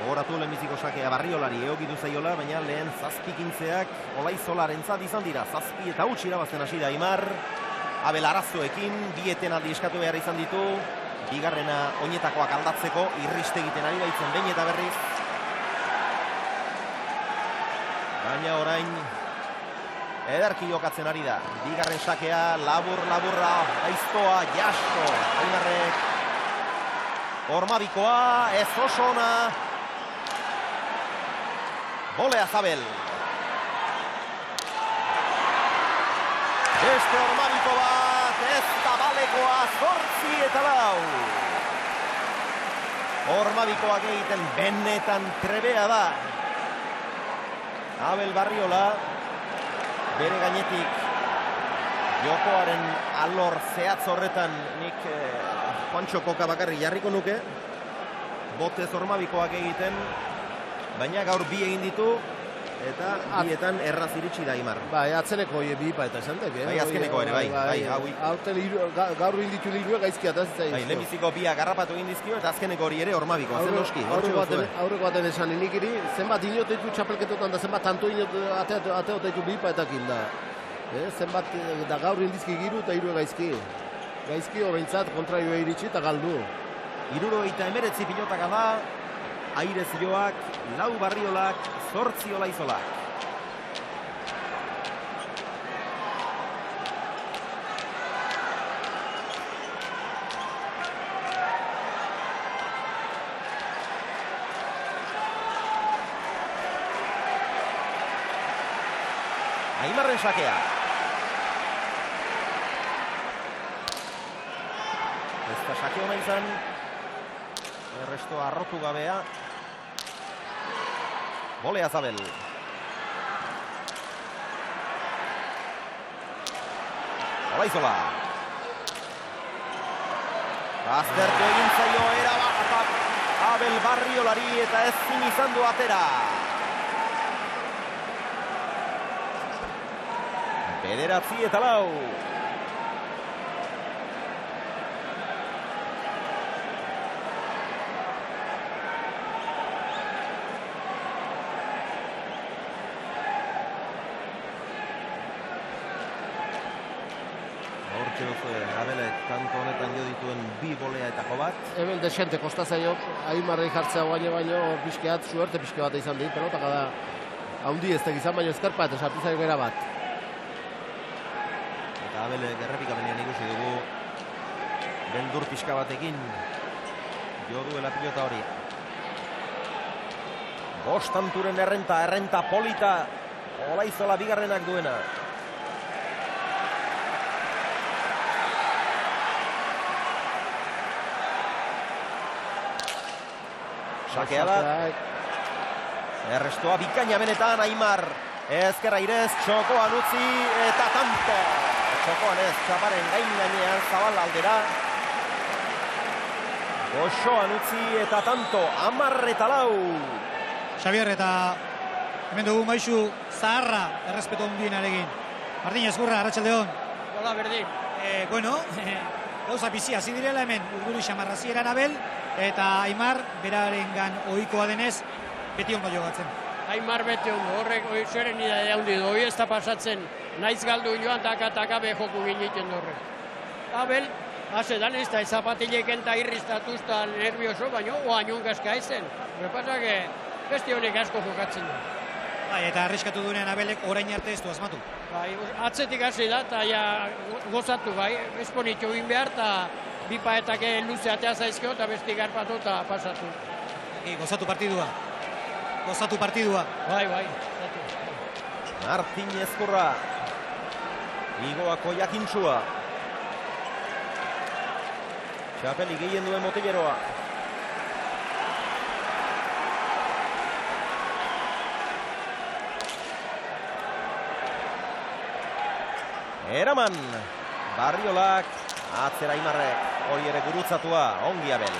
[SPEAKER 1] Horatu lehenbiziko sakea Barriolari eokitu zaiola, baina lehen zazpikintzeak Olaizolarentzat izan dira. Zazpi eta huts irabazten hasi da Aimar. Abel arazoekin, bieten aldi eskatu behar izan ditu. Bigarrena oinetakoak aldatzeko, irriste egiten ari baitzen behin eta berriz. Baina orain ederki jokatzen ari da. Bigarren sakea, laburra, aiztoa, jaso. Aimarrek. Ormabikoa, ez oso ona. Bolea Zabel. Beste Ormabiko bat, ez da balekoa, 8-4. Ormabikoak egiten benetan trebea da. Abel Barriola bere gainetik Jokoaren alor zehatz horretan nik Juancho Koka bakarrik jarriko nuke. Botez Ormabikoak egiten, baina gaur bi egin ditu, eta bietan erraz iritsi da Aimar.
[SPEAKER 2] Bai, atzeneko bi eta esan dek,
[SPEAKER 1] Bai, azkeneko ere, bai.
[SPEAKER 2] Gaur inditu liruek gaizkia da zitzai.
[SPEAKER 1] Bai, lehenbiziko biak garrapatu egin dizkio, eta azkeneko hori ere Ormabiko, azen noski.
[SPEAKER 2] Aurreko baten esan inikiri, zenbat inoteitu txapelketotan da, zenbat tanto ateoteitu bipa eta kilda. Zenbat da gaur indizki giru eta hiru gaizki. Gaizki horreintzat kontraioa iritsi eta galdu.
[SPEAKER 1] 79 pilotaka da, Aire Zioak, 4 Barriolak, 8 Olaizolak. Aimarren sakea. Ez da sake hona izan. Erresto arrotu gabea. Bolea Zabel. Olaizola. Aztertu egin zaio erabat Abel Barriolari eta ezin izan du atera. Bederatzi eta 4. Abelek tanto honetan jo dituen 2 boleaetako bat.
[SPEAKER 2] Hemen desente kosta zaio, Aimarrei jartzea baino pixkeat, suerte pixke bat izan dit, pelotaka da haundi ez tegizan, baino ezkerpa eta sartu zaio bera bat.
[SPEAKER 1] Eta Abelek errepikamenean ikusi dugu beldur pixka batekin jo duela pilota hori. Bostanturen errenta polita, Olaizola bigarrenak duena. Sakea da. Errestoa bikaina benetan Aimar. Ezker Airez, txokoan utzi eta tanto. Txokoan ez, txaparen gainean Zabal aldera. Goxoan utzi eta tanto, 10 eta 4.
[SPEAKER 4] Xabier, eta hemen dugu Maisu Zaharra errespetu handienarekin. Martin Ezkurra, arratsaldeon.
[SPEAKER 9] Hola, berdin.
[SPEAKER 4] Gauza bizi hasi direla hemen Urduri Xamarrazieran Abel eta Aimar berarengan ohikoa denez beti ondo jogatzen.
[SPEAKER 9] Aimar beti ondo, horrek zeren idea handi du, hori ez da pasatzen, naiz galdu joan taka behoku giniten horrek. Abel, hasedan ez da zapatileken eta irriztatuz eta nervioso, baina oainun gazka ezen. Repasa que beste honek asko jokatzen du.
[SPEAKER 4] Bai, eta arriskatu duenean Abelek orain arte ez du asmatu.
[SPEAKER 9] Bai, atzetik hasi da eta ja gozatu bai, esponitxo egin behar eta bi paetake luze atea zaizkio eta besti garpatu eta pasatu.
[SPEAKER 4] Gozatu partidua. Gozatu partidua.
[SPEAKER 9] Bai.
[SPEAKER 1] Martin Ezkurra. Igoako Jakintzua. Txapeli gehien duen Motilleroa. Eraman, Barriolak, atzera Aimarrek, hori ere gurutzatua, ongi Abel.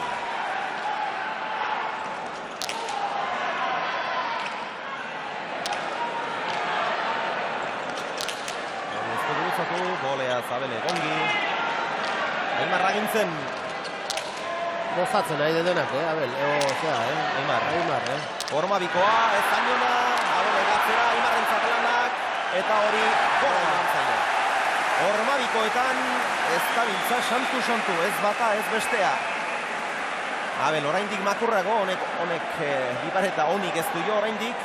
[SPEAKER 1] Ezko gurutzatu, bolea Zabelek, ongi. Aimarra gintzen.
[SPEAKER 2] Gozatzen nahi denak, Abel, Aimar.
[SPEAKER 1] Forma bikoa, ez zainona, Abelek atzera, Aimarren zatelanak, eta hori gola zaino. Ormabikoetan ez dabiltza santu, ez bata, ez bestea. Abel, oraindik makurrago, honek bipareta honik ez du jo oraindik.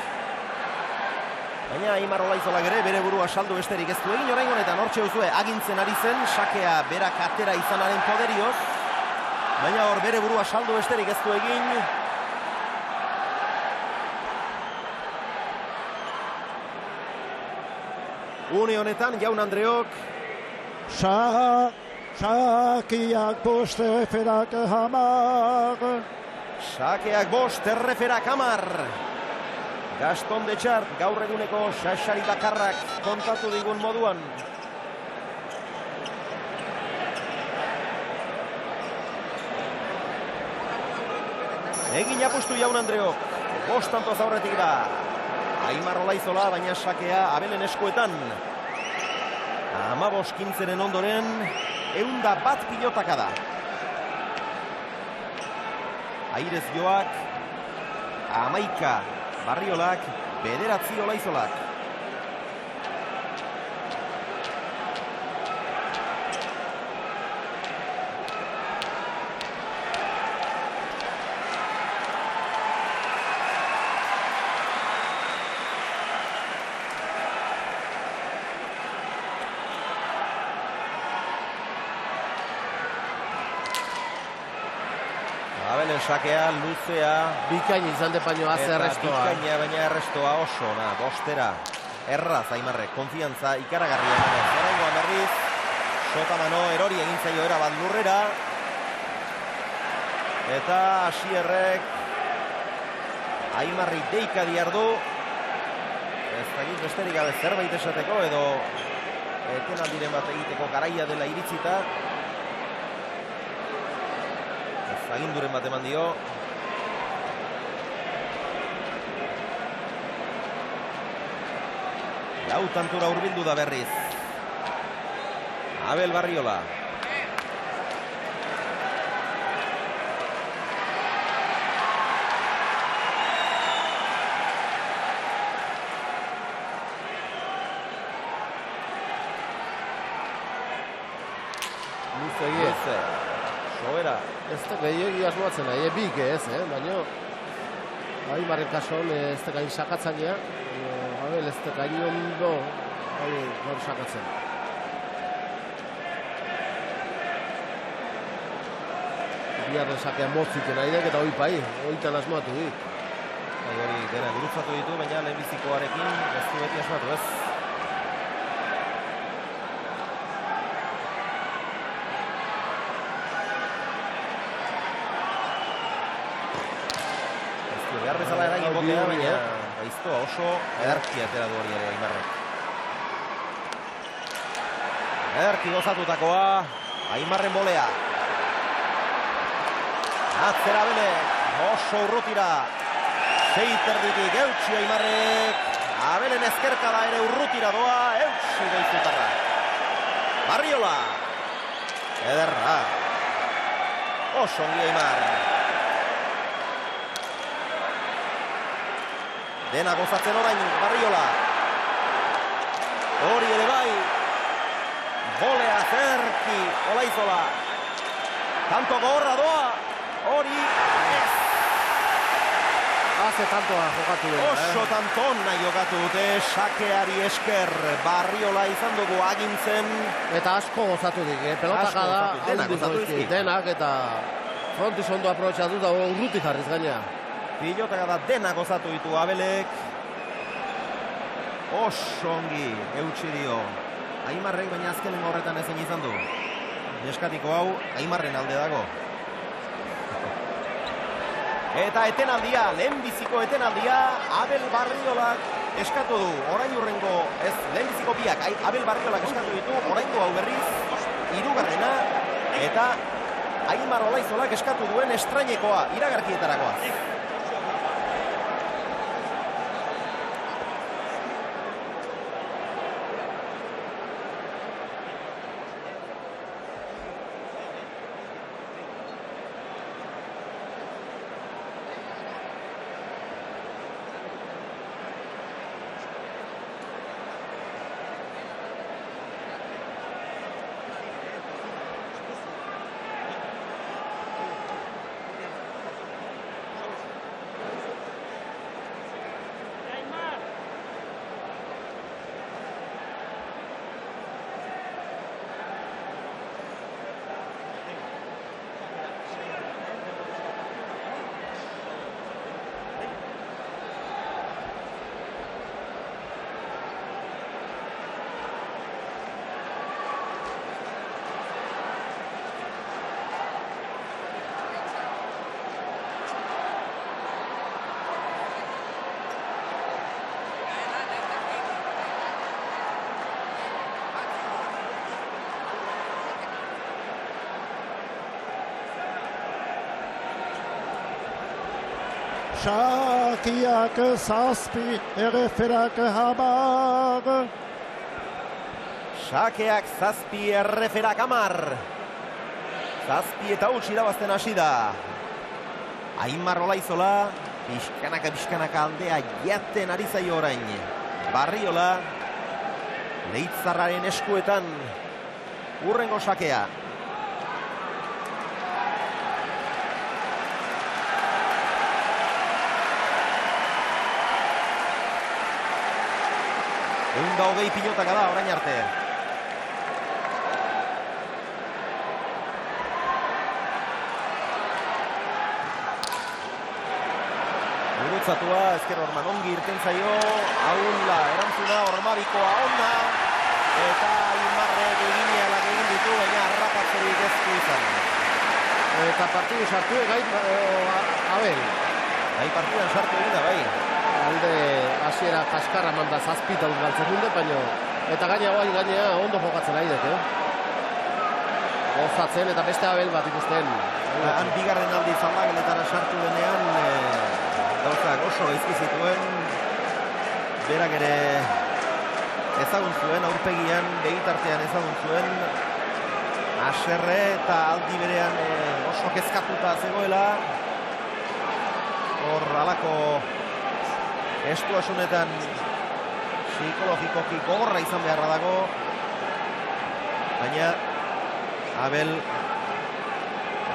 [SPEAKER 1] Baina Aimar Olaizolak ere bere burua saldu besterik ez du egin orain honetan hortxe uzue agintzen ari zen, sakea berak atera izanaren poderioz. Baina hor bere burua saldu besterik ez du egin. Une honetan, Jaun Andreok,
[SPEAKER 3] Sakeak bost erreferak hamar.
[SPEAKER 1] Sakeak bost erreferak hamar. Gaston de Txart gaur eguneko Xaxari Dakarrak kontatu digun moduan. Egin apustu Jaun Andreok. 5 tantoz aurretik da. Aimar Olaizola, baina sakea Abelen eskuetan. 15-15-ren ondoren, 101 pilotaka da. Airez Joak, 11 Barriolak, 9 Olaizolak. Abelen sakea, luzea.
[SPEAKER 2] Bikain izan depainoa ze errestoa.
[SPEAKER 1] Bikaina baina errestoa oso, bostera. Erraz Aimarrek, konfiantza ikaragarria emanez. Oraingoan berriz, Sotamano erori egin zaio erabat lurrera. Eta Asierrek Aimarri deika diardu. Ez dakit besterik gabe zerbait esateko edo etenaldiren bat egiteko garaia dela iritzita. Aginduren bat eman dio. Lau tantura hurbildu da berriz. Abel Barriola.
[SPEAKER 2] Luze.
[SPEAKER 1] Sobera.
[SPEAKER 2] Ez da gehiagi asmoatzen nahi, bik ez, baina Aimarren kasuan ez da gain sakatzailea, Abel ez da gain ondo gaur sakatzen. Biarren sakea motziten nahi dek eta hoi pai, hoitan asmoatu dik.
[SPEAKER 1] Hori dena gurutzatu ditu, baina lehenbizikoarekin ez du beti asmatu ez. Behar bezala eragin botea, baina gaiztoa oso ederki atera du hori ere Aimarrek. Ederki gozatutakoa, Aimarren bolea. Atzera Abelek, oso urrutira. 6 terditik eutxi Aimarrek. Abelen ezkerkada ere urrutira doa, eutxi goizutarra. Barriola. Ederra. Oso ongi Aimar. Dena gozatzen orain Barriola. Hori ere bai. Bolea zerki Olaizola. Tanto gorra doa. Hori ez.
[SPEAKER 2] Haze tantoa jokatu dut.
[SPEAKER 1] Oso tantona jokatu dute sakeari esker. Barriola izan dugu agintzen.
[SPEAKER 2] Eta asko gozatu dik, pelotaka da.
[SPEAKER 1] Denak gozatu dizki.
[SPEAKER 2] Denak eta frontiz ondo aprobetxatu da urruti jarriz gaina.
[SPEAKER 1] Pilotaka da dena gozatu ditu Abelek. Oso ongi eutxi dio Aimarrek, baina azkenengo horretan ezin izan du. Neskatiko hau Aimarren alde dago. Eta etenaldia, lehenbiziko etenaldia Abel Barriolak eskatu du. Orain urrengo, ez, lehenbiziko biak Abel Barriolak eskatu ditu. Oraingo hau berriz, 3. Eta Aimar Olaizolak eskatu duen estrainekoa, iragarkietarakoa.
[SPEAKER 3] Xakiak zazpi, erreferak hamar.
[SPEAKER 1] Xakeak zazpi, erreferak hamar. Zazpi eta huts irabazten hasi da. Aimar Olaizola, pixkanaka aldea jaten ari zaio orain. Barriola, Leitzarraren eskuetan, urrengo Xakea. Eunda hogei pilotaka da orain arte. Gurutzatua, ezker Orman ongi irten zaio, Aula, erantzuna, Ormabikoa ona, eta Aimarrek eginealak egin ditu, baina harrapatzerik ez du izan.
[SPEAKER 2] Eta partidu sartu Abel.
[SPEAKER 1] Bai, partidan sartu egin da, bai.
[SPEAKER 2] Alde hasiera kaskarra manda zazpitaun galtzen dut, baina eta gainea ondo jokatzen ari dut, gozatzen eta beste Abel bat ikusten.
[SPEAKER 1] Han bigarren aldiz aldageletara sartu denean, gauzak oso gaizki zituen, berak ere ezagun zuen, aurpegian, begitartean ezagun zuen, haserre eta aldi berean oso kezkatuta zegoela, hor alako estuasunetan psikologikoki gogorra izan beharra dago, baina Abel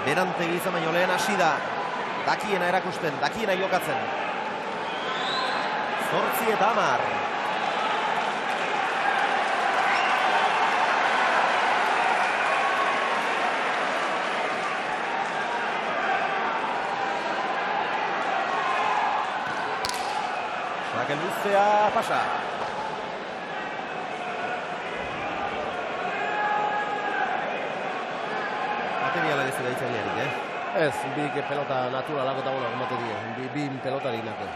[SPEAKER 1] berantegi izan baino lehen hasi da, dakiena erakusten, dakiena jokatzen. 8 eta 10. Raquel luzea pasa. Materiala ez da itzaliarik,
[SPEAKER 2] Ez, bi pelota naturalak eta bonak materia, bi pelotari nake.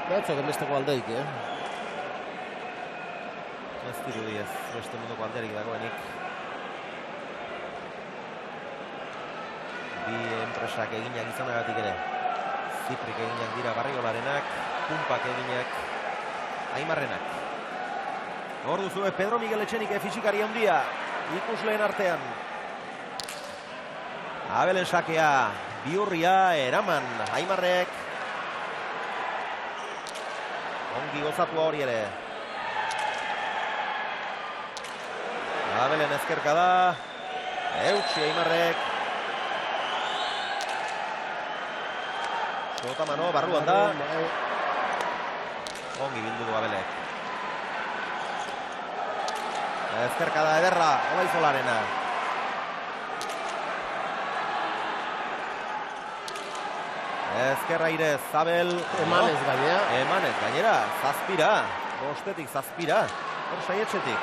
[SPEAKER 2] Batzok enbesteko aldeik,
[SPEAKER 1] Ez dirudi ez, beste munduko alderik dagoenik. Bi enpresak eginak izanagatik ere. Ziprik eginak dira Barriolarenak, Pumpak eginak Aimarrenak. Hor duzue Pedro Miguel Etxenik fisikari handia, ikusleen artean. Abelen Xakea, Biurria, eraman, Aimarrek. Ongi gozatua hori ere. Abelen ezkerka da, eutxi Aimarrek. Sotamano, barruan da. Ongi bildu du Abelek. Ezkerka da ederra, Olaizolarena. Ezkerra irez, Abel.
[SPEAKER 2] Emanez
[SPEAKER 1] gainera, zazpira. Bostetik zazpira. Hor saietxetik.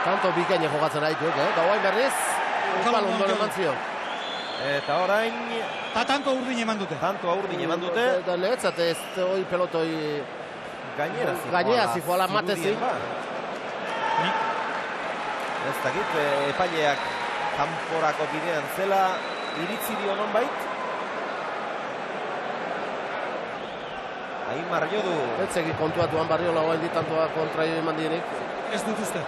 [SPEAKER 2] Tanto bikaine jokatzen haituk, eta guain berriz, Euskal Ondoren mantzio.
[SPEAKER 1] Eta orain...
[SPEAKER 4] Ta tanto urdin eman dute.
[SPEAKER 2] Eta lehetzat ez hoi pelotoi... Gainera zijoala matezik.
[SPEAKER 1] Ez dakit, epaileak kanporako bidean zela iritzi dio nonbait. Aimar jo du.
[SPEAKER 2] Etzeki kontuatuan Barriola guain ditantoa kontra eman dienik.
[SPEAKER 4] Ez dut uste.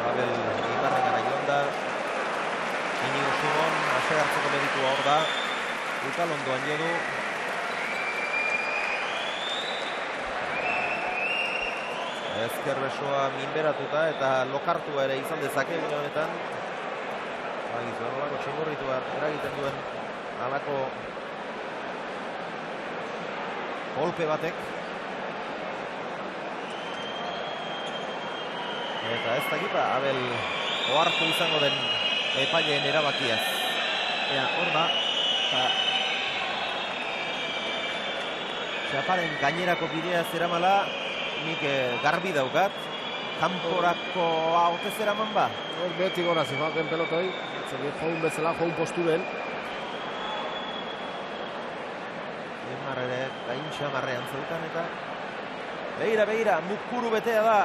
[SPEAKER 1] Abel Ibarren gara joan da. Inigo Simon, asegartzeko meditua hor da. Ukal ondoan jo du. Ezker besoa minberatuta eta lokartua ere izan dezake gune honetan. Bagizu, nolako txingorritua eragiten duen halako golpe batek. Eta ez dakipa, Abel ohartu izango den epaileen erabakiaz. Hor da. Txaparen gainerako bidea zeramala, nik garbi daukat. Kanporako haute zeraman ba.
[SPEAKER 2] Hor beti gora zifaken pelotoi. Joun bezala, joun posturen.
[SPEAKER 1] Emarrere, gaintxa marrean zeukan eta... Beira, mukuru betea da.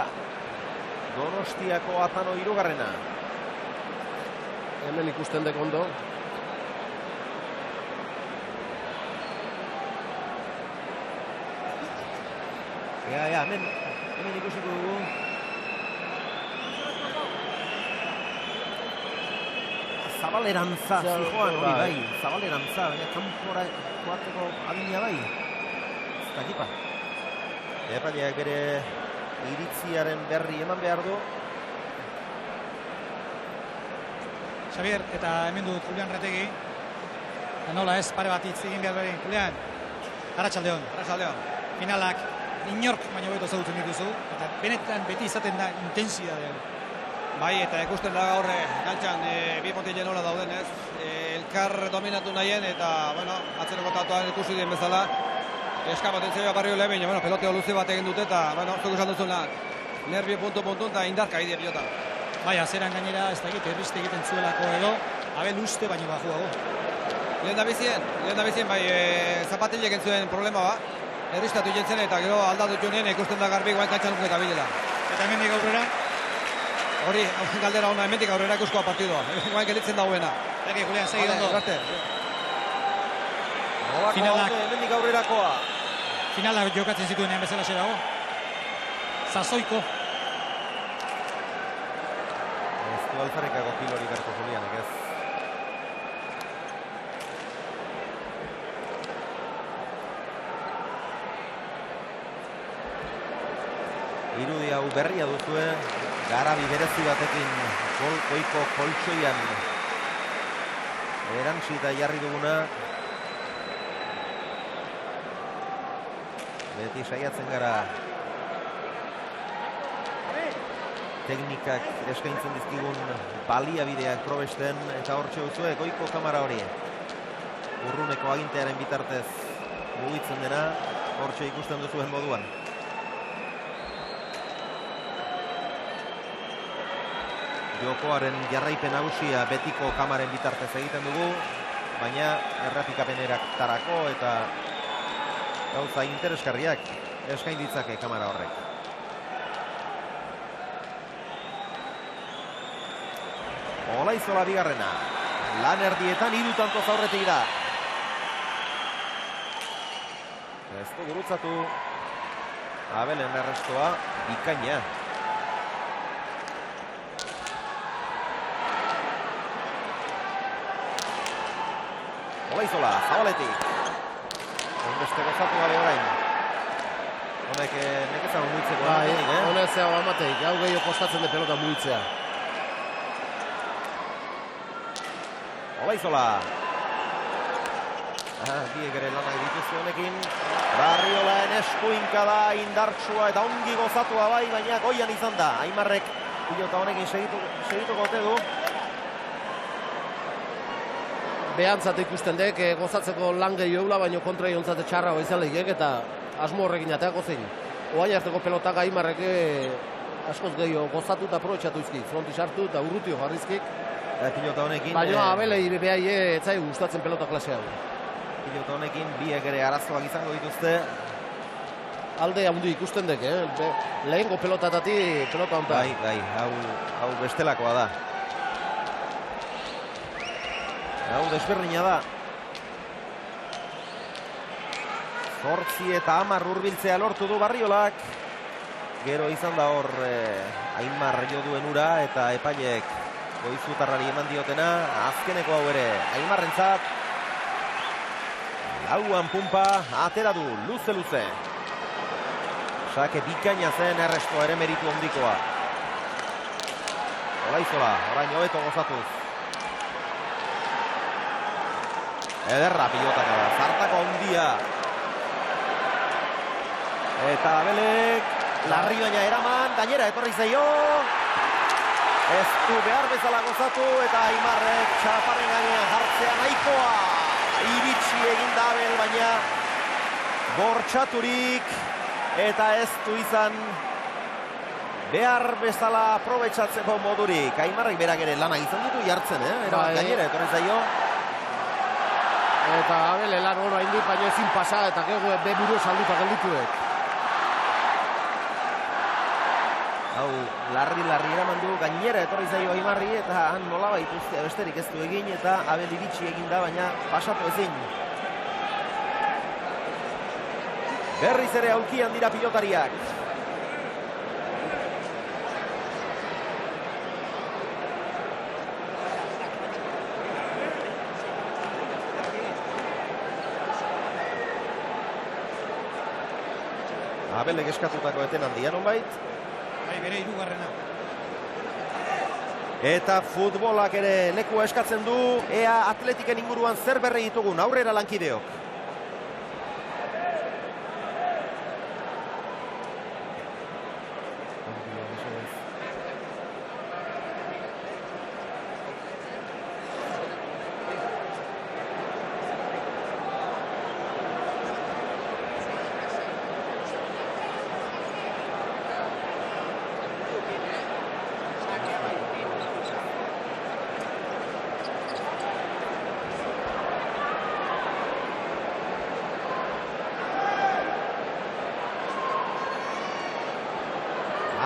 [SPEAKER 1] Donostiako Atano 3.
[SPEAKER 2] Hemen ikusten dek ondo.
[SPEAKER 1] Hemen ikusiko dugu. Zabalerantza zijoan hori bai, zabalerantza, baina kanpora joateko adina bai. Ez dakipa. Epaileak bere iritziaren berri eman behar du.
[SPEAKER 4] Xavier, eta hemen dut Julian Retegi. Nola ez, pare bat hitz egin behar beri. Julian, arratsaldeon. Finalak inork baino beto zautzen dituzu, eta benetan beti izaten da intensidadea.
[SPEAKER 10] Bai, eta ikusten da gaur galtxan bi motilen nola dauden, ez? Elkar dominatu nahien, eta, bueno, atzeroko tatuan ikusi den bezala, eskapaten zegoa barrio lehen, baina, peloteo luze bat egin dute, eta, bueno, zuk esan duzuna, nervio puntu, eta indarka ide pilota.
[SPEAKER 4] Bai, azeran gainera, ez da erriste egiten zuelako edo, abel uste baino bajuago.
[SPEAKER 10] Lehen da bizien, bai, zapatilek entzuen problema ba, erristatu jentzen eta gero aldatu joan ikusten da garbi guain kantxan eta bilela.
[SPEAKER 4] Eta hemendik aurrera?
[SPEAKER 10] Hori, galdera ona, hemendik aurrera ikuskoa partidua, guain gelitzen dauena.
[SPEAKER 4] Eki, Julian, segi ondo.
[SPEAKER 1] Finalak hemendik aurrerakoa.
[SPEAKER 4] Finalak jokatzen zituenean bezala dago. Sasoiko.
[SPEAKER 1] Ez du alferrekako kilorik hartu Julianek, ez? Irudi hau berria duzue, garabi berezi batekin goiko koltsoian erantzi eta jarri duguna. Beti saiatzen gara teknikak eskaintzen dizkigun baliabideak probesten, eta hortxe duzue goiko kamera hori. Urruneko agintearen bitartez mugitzen dena, hortxe ikusten duzuen moduan. Jokoaren jarraipen nagusia betiko kamaren bitartez egiten dugu, baina errepikapeneraktarako eta gauza interesgarriak eskain ditzake kamera horrek. Olaizola bigarrena, lan erdietan 3 tantoz aurretik da. Ez du gurutzatu Abelen errestoa bikaina. Olaizola, Zabaletik. Beste gozatu gabe orain. Honek nekezan muitzeko.
[SPEAKER 2] Honek zea amateik, hau gehiago kostatzen de pelota muitzea.
[SPEAKER 1] Olaizola. Biek ere lanak dituzte honekin. Barriolaen eskuinka da, indartsua eta ongi gozatua bai, baina goian izan da. Aimarrek pilota honekin segituko ote du.
[SPEAKER 2] Behantzat ikusten dek, gozatzeko lan gehiola, baina kontra iontzate txarra izaleik, eta asmo horrekin ateako zein. Oain arteko pelotak Aimarrek askoz gehiago gozatu eta aprobetxatu izki. Fronti sartu eta urrutio jarrizkik.
[SPEAKER 1] Pilota honekin...
[SPEAKER 2] Baina abelei behai etzai gustatzen pelota klase hau.
[SPEAKER 1] Pilota honekin biek ere arazoak izango dituzte.
[SPEAKER 2] Alde handi ikusten dek, lehengo pelotatati pelota honta.
[SPEAKER 1] Bai, hau bestelakoa da. Hau desberdina da. 8 eta 10 hurbiltzea lortu du Barriolak. Gero izan da hor Aimar jo duen ura eta epaileek goizutarrari eman diotena. Azkeneko hau ere Aimarrentzat. Lauan pumpa atera du luze. Sake bikaina zen errestoa ere meritu handikoa. Olaizola, orain hobeto gozatuz. Ederra pilotaka da, zartako handia. Eta Abelek, larri baina eraman, gainera etorri zaio. Ez du behar bezala gozatu eta Aimarrek txaparren gainean jartzea nahikoa. Iritsi egin da Abel, baina bortxaturik eta ez du izan behar bezala aprobetxatzeko modurik. Aimarrek berak ere lana izan ditu jartzen, eraman gainera etorri zaio.
[SPEAKER 2] Eta Abel lan hori hain dut, baina ezin pasa eta gero beburu salduta geldituek.
[SPEAKER 1] Hau, larri eraman du, gainera etorri zaio Aimarri eta han nolabait ustea besterik ez du egin eta Abel iritsi egin da, baina pasatu ezin. Berriz ere aulkian dira pilotariak. Abelek eskatutako eten handia nonbait.
[SPEAKER 4] Bai, bere hirugarrena.
[SPEAKER 1] Eta futbolak ere lekua eskatzen du, ea Atletiken inguruan zer berri ditugun, aurrera lankideok.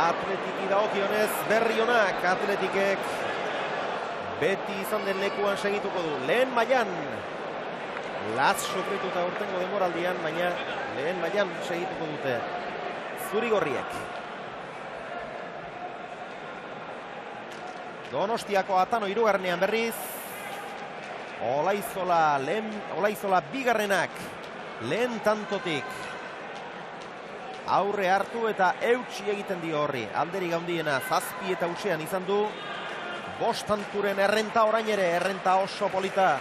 [SPEAKER 1] Atletiki dagokionez berri onak, Atletikek beti izan den lekuan segituko du. Lehen mailan Laz sofrituta urtengo denboraldian, baina lehen mailan segituko dute zuri-gorriek. Donostiako Atano hirugarrenean berriz. Olaizola bigarrenak lehen tantotik aurre hartu eta eutsi egiten dio horri. Alderik handiena 7 eta utxean izan du. 5 tanturen errenta orain ere, errenta oso polita.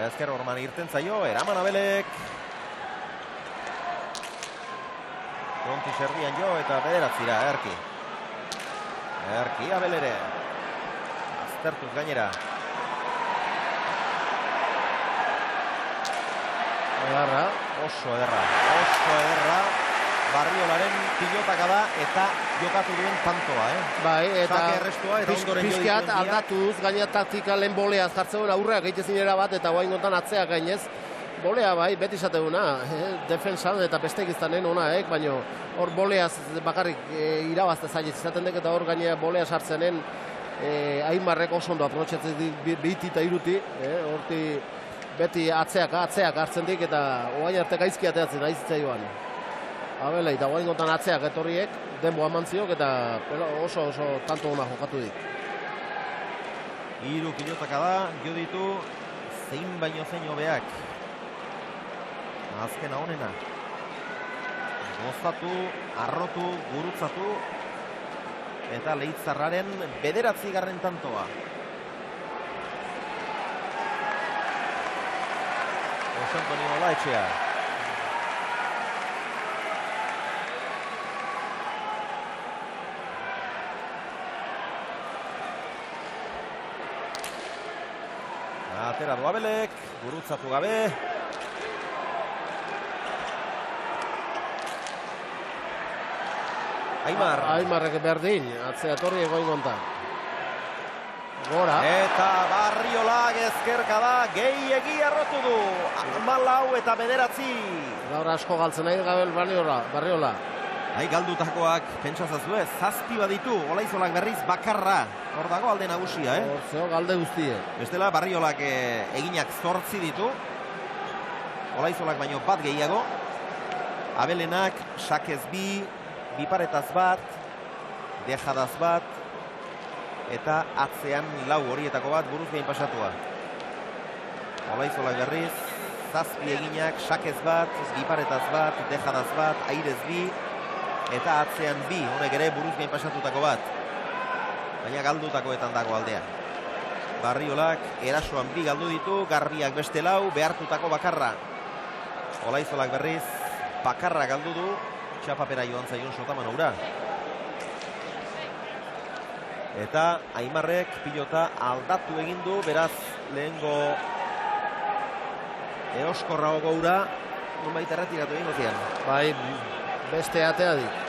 [SPEAKER 1] Ezker orman irten zaio, eraman Abelek. Konti serbian jo eta bederatzira, Erki. Erki Abel ere. Aztertuz gainera. Edarra, oso ederra. Barriolaren pilotaka da eta jokatu duen tantoa,
[SPEAKER 2] Bai, eta
[SPEAKER 1] pixkat
[SPEAKER 2] aldatuz, gaina taktikalen boleaz jartzen aurreak egitezinera bat, eta guain gontan atzeak gainez. Bolea bai, beti zateuna, defensan eta bestekiztanen ona, baina hor boleaz bakarrik irabazte zailez izaten dek, eta hor gainera bolea sartzenen Aimarrek oso ondo aprotxatzen biti eta iruti, horti beti atzeak hartzen dik, eta oain arte gaizki ateatzen aizitzaioan. Abelei, eta guain gontan atzeak etorriek, denboa mantziok, eta oso tanto ona jokatu dik.
[SPEAKER 1] 3 pilotaka da, jo ditu, zein baino zein hobeak. Azkena honena. Gozatu, arrotu, gurutzatu, eta Leitzarraren 9. tantoa. Jose Antonio Olaetxea. Atera du Abelek, gurutzatu gabe.
[SPEAKER 2] Aimarrek berdin, atzea torri egoin gontan. Gora.
[SPEAKER 1] Eta Barriolak ezkerka da, gehiegi arrotu du. 14 eta 9.
[SPEAKER 2] Gaur asko galtzen nahi gabel Barriola.
[SPEAKER 1] Galdutakoak, pentsazazue, 7 baditu, Olaizolak berriz bakarra. Hor dago alde nagusia,
[SPEAKER 2] Horzeo galde guztie.
[SPEAKER 1] Bestela Barriolak eginak 8 ditu. Olaizolak baino bat gehiago. Abelenak, sakez biparetaz bat, dejadaz bat, eta atzean 4 horietako bat buruz gain pasatua. Olaizolak berriz, 7 eginak, sakez bat, biparetaz bat, dejadaz bat, airez 2, eta atzean 2, honek ere buruz gain pasatutako bat. Baina galdutakoetan dago aldea. Barriolak erasoan 2 galdu ditu, Garbiak beste 4, behartutako bakarra. Olaizolak berriz, bakarra galdu du, txapapera joan zaion sotaman ura. Eta Aimarrek pilota aldatu egin du, beraz lehengo eoskorrago ura, nonbait erretiratu egin zian.
[SPEAKER 2] Bai, beste atea dik.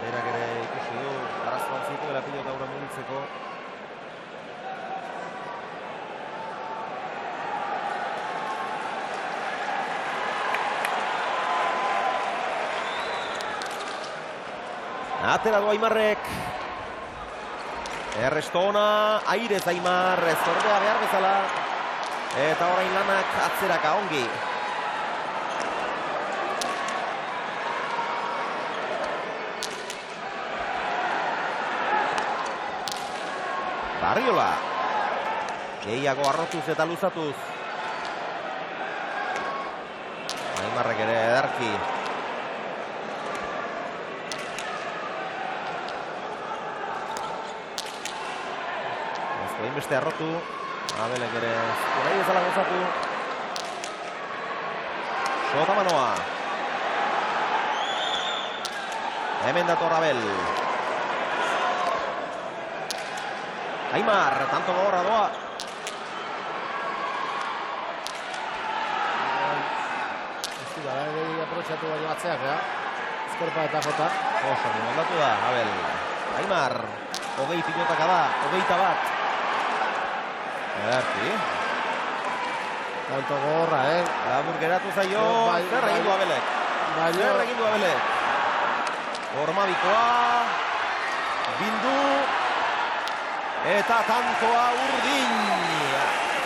[SPEAKER 1] Berak ere ikusi du, arazoan zituela pilota ura mugitzeko. Atera du Aimarrek. Erresto ona, airez Aimar, ez ordea behar bezala. Eta orain lanak atzeraka ongi. Barriola. Gehiago arrotuz eta luzatuz. Aimarrek ere edarki. Ezko beste arrotu. Abelek ere nahi bezala gozatu. Sotamanoa. Hemen dator Abel. Aimar, tanto gogorra doa.
[SPEAKER 2] Aprotxatu baino atzeak, Eskorpa eta jota.
[SPEAKER 1] Oso, ondatu da, Abel. Aimar, 20 pilotaka da, 21. Ederki.
[SPEAKER 2] Tanto gogorra,
[SPEAKER 1] Labur geratu zaio, zer egin du Abelek. Zer egin du Abelek. Ormabikoa, Bildu, eta tantoa urdin.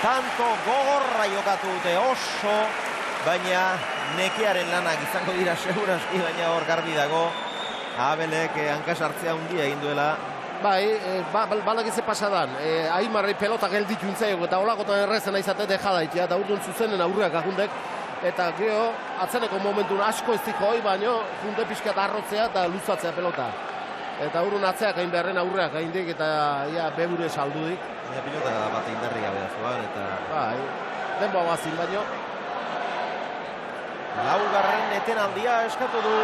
[SPEAKER 1] Tanto gogorra jokatu dute oso, baina nekearen lanak izango dira seguraski, baina hor garbi dago. Abelek hankasartzea handia egin duela.
[SPEAKER 2] Bai, balak ize pasadan, Aimarri pelota gelditu intzaiok eta holakotan errezena izate dejadaitia, eta urdun zuzenen aurreak ahundek, eta gero atzeneko momentun asko ez diko hoi, baino junde pixka arrotzea eta luzatzea pelota. Eta urdun atzeak hain beharren aurreak haindik eta bebure saldudik.
[SPEAKER 1] Baina pilota bat indarri gabe da zuan, eta...
[SPEAKER 2] Bai, denboa bazin baino.
[SPEAKER 1] Laugarren etenaldia eskatu du.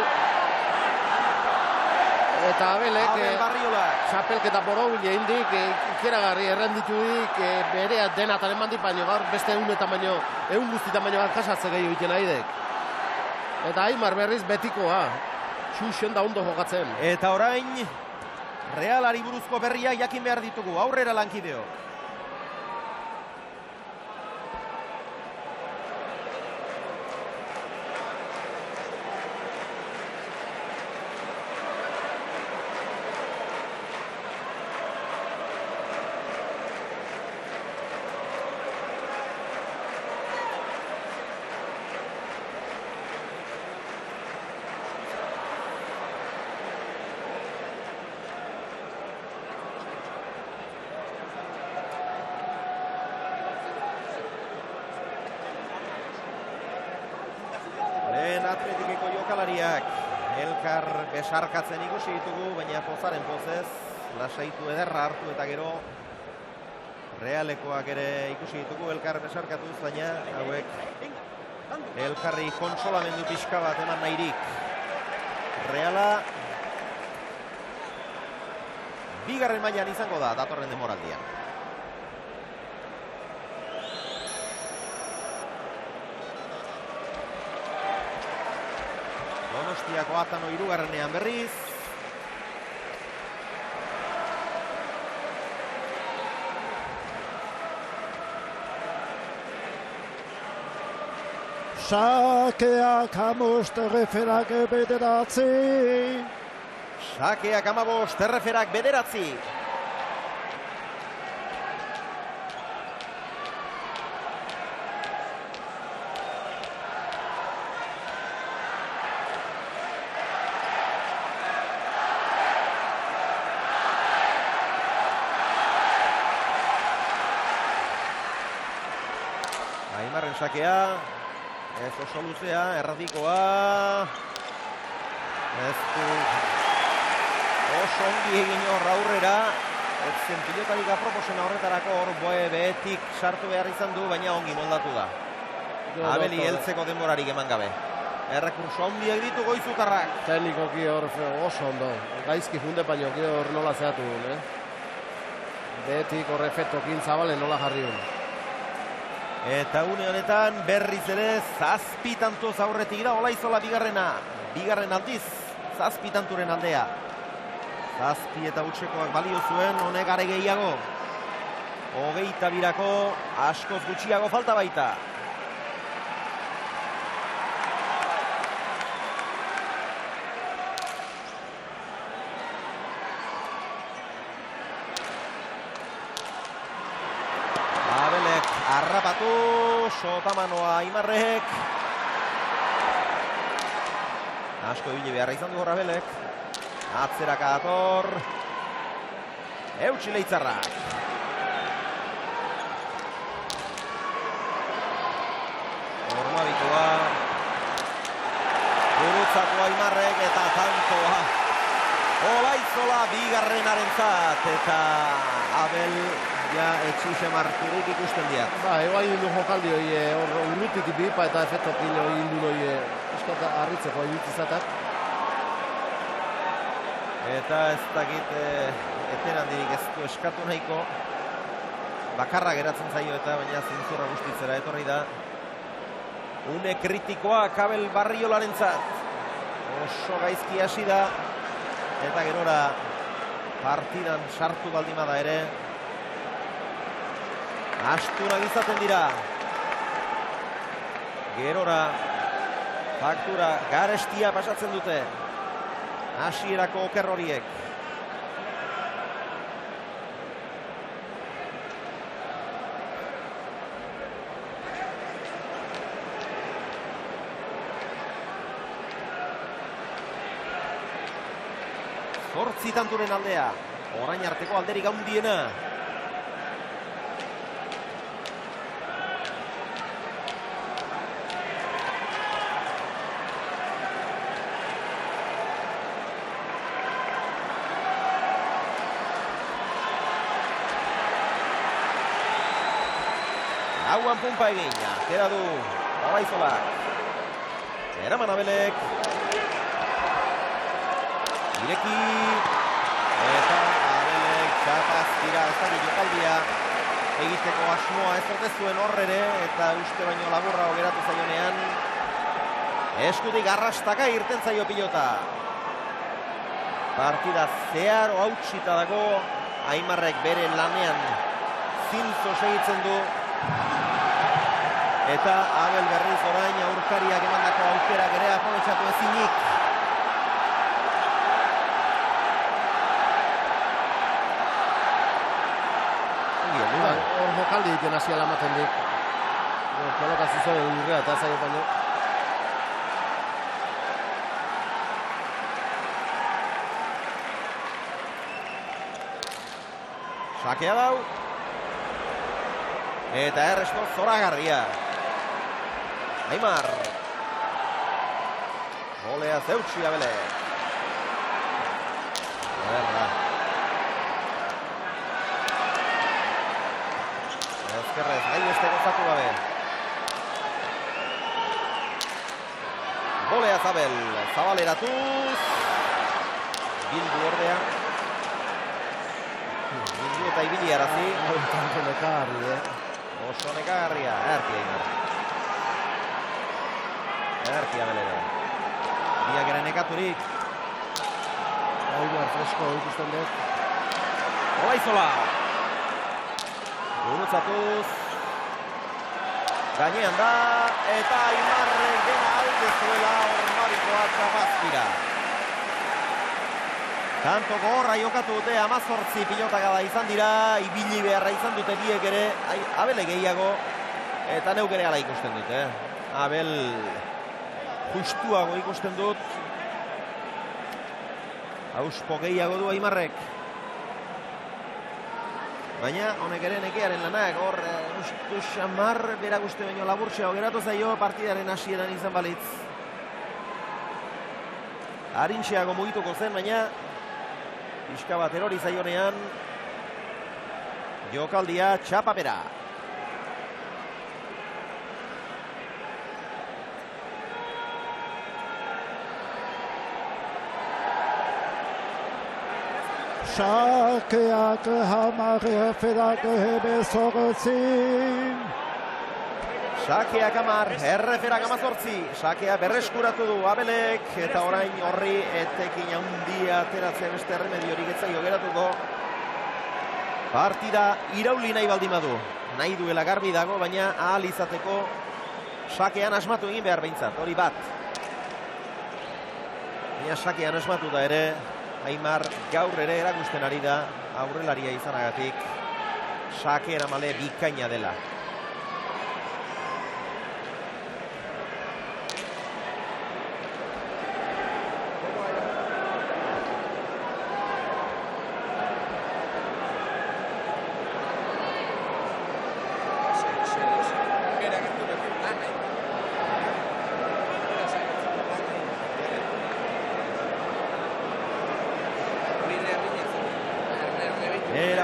[SPEAKER 2] Eta Abelek
[SPEAKER 1] txapelketa
[SPEAKER 2] borobile indik, ikeragarri errenditudik, berea denatan emandik, baino gaur beste egunetan baino, egun guztitan baino bat kasatze gehiago egiten aidek. Eta Aimar berriz betikoa, xuxen da ondo jokatzen.
[SPEAKER 1] Eta orain, Realari buruzko berria jakin behar ditugu, aurrera lankideo. Atletikeko jokalariak elkar besarkatzen ikusi ditugu, baina pozaren pozez, lasaitu ederra hartu eta gero Realekoak ere ikusi ditugu elkar besarkatuz, baina hauek elkarri kontsolamendu pixka bat eman nahirik. Reala bigarren mailan izango da datorren denboraldian. Donostiako Atano hirugarrenean berriz.
[SPEAKER 3] Sakeak 5 erreferak bederatzi.
[SPEAKER 1] Sakeak 5 erreferak bederatzi. Aimarren sakea, ez oso luzea, erradikoa, ez du oso ongi egin hor aurrera, ez zen pilotarik aproposena horretarako hor behetik sartu behar izan du, baina ongi moldatu da. Abeli heltzeko denborarik eman gabe. Errekurso handiak ditu Goizutarrak.
[SPEAKER 2] Teknikoki hor oso ondo, gaizki funde baino hor nola zehatu duen, behetik hor efektokin zabalen nola jarri duen.
[SPEAKER 1] Eta une honetan berriz ere 7 tantuz aurretik da Olaizola bigarren aldiz 7 tanturen aldea. 7 eta utxekoak balio zuen, honek are gehiago. 22ko askoz gutxiago falta baita. Gurutzatu, sotamanoa Aimarrek. Asko ibili beharra izan du Abelek. Atzeraka dator. Eutsi Leitzarrak. Ormabikoa. Gurutzatu Aimarrek eta tantoa. Olaizola bigarrenarentzat eta Abel ja etxixe marturik ikusten diat.
[SPEAKER 2] Ba, ego hain du jokaldi hori, urrutik bipa eta efektu pilo hori du hori eskota harritzeko hori dutizatak.
[SPEAKER 1] Eta ez dakit eten handirik ez du eskatu nahiko. Bakarra geratzen zaio eta baina zintzurra guztitzera etorri da. Une kritikoa Abel Barriolarentzat. Oso gaizki hasi da. Eta gerora partidan sartu baldimada ere. Astunak izaten dira. Gerora faktura garestia pasatzen dute. Hasierako oker horiek. Zortzi tanturen aldea. Orain arteko alderik handiena. Hauan pumpa egin, atera du Olaizolak. Eraman Abelek. Ireki. Eta Abelek txapaztira ez da jokaldia egiteko asmoa ez ote zuen horrere eta uste baino laburra geratu zaionean. Eskutik arrastaka irten zaio pilota. Partida zeharo hautsita dago. Aimarrek bere lanean zintzo segitzen du. Eta Abel berriz orain aurkariak emandako aukerak ere aprobetxatu ezinik.
[SPEAKER 2] Hor jokaldi egiten hasia lamaten dik. Pelota zuzen lurrea eta zaio baino.
[SPEAKER 1] Sakea dau. Eta erresko zoragarria. Aimar. Golea zeutsi Abelek. Erra. Ezkerrez, gainbeste gozatu gabe. Golea Zabel. Zabaleratuz. Bildu ordea. Bildu eta ibili arazi.
[SPEAKER 2] Tanto nekarri,
[SPEAKER 1] Oso nekagarria, erti Aimar. Erti Abelera. Biak ere nekaturik.
[SPEAKER 2] Aimar fresko ikusten dut.
[SPEAKER 1] Olaizola. Gurutzatuz. Gainean da. Eta Aimarrek dena alde zuela Ormabikoa txapaztira. Tanto gogorra jokatu dute 18 pilotakada izan dira, ibili beharra izan dute biek ere, Abel gehiago, eta neuk ere ala ikusten dut, Abel justuago ikusten dut, hauspo gehiago du Aimarrek. Baina, honek ere nekearen lanak, hor, ustu xamar, berak uste baino laburtxeago geratu zaio partidaren hasieran izan balitz. Harintxeago mugituko zen, baina, pixka bat erori zaionean, jokaldia txapapera.
[SPEAKER 3] Sakeak hamar erreferak hebezortzin.
[SPEAKER 1] Sakeak 10, erreferak 18. Sakea berreskuratu du Abelek, eta orain horri etekin handia ateratzen beste erremediorik etzaio geratuko. Partida irauli nahi baldin badu. Nahi duela garbi dago, baina ahal izateko sakean asmatu egin behar behintzat, hori bat. Baina sakean asmatu da ere, Aimar gaur ere erakusten ari da, aurrelaria izanagatik, sake eramale bikaina dela.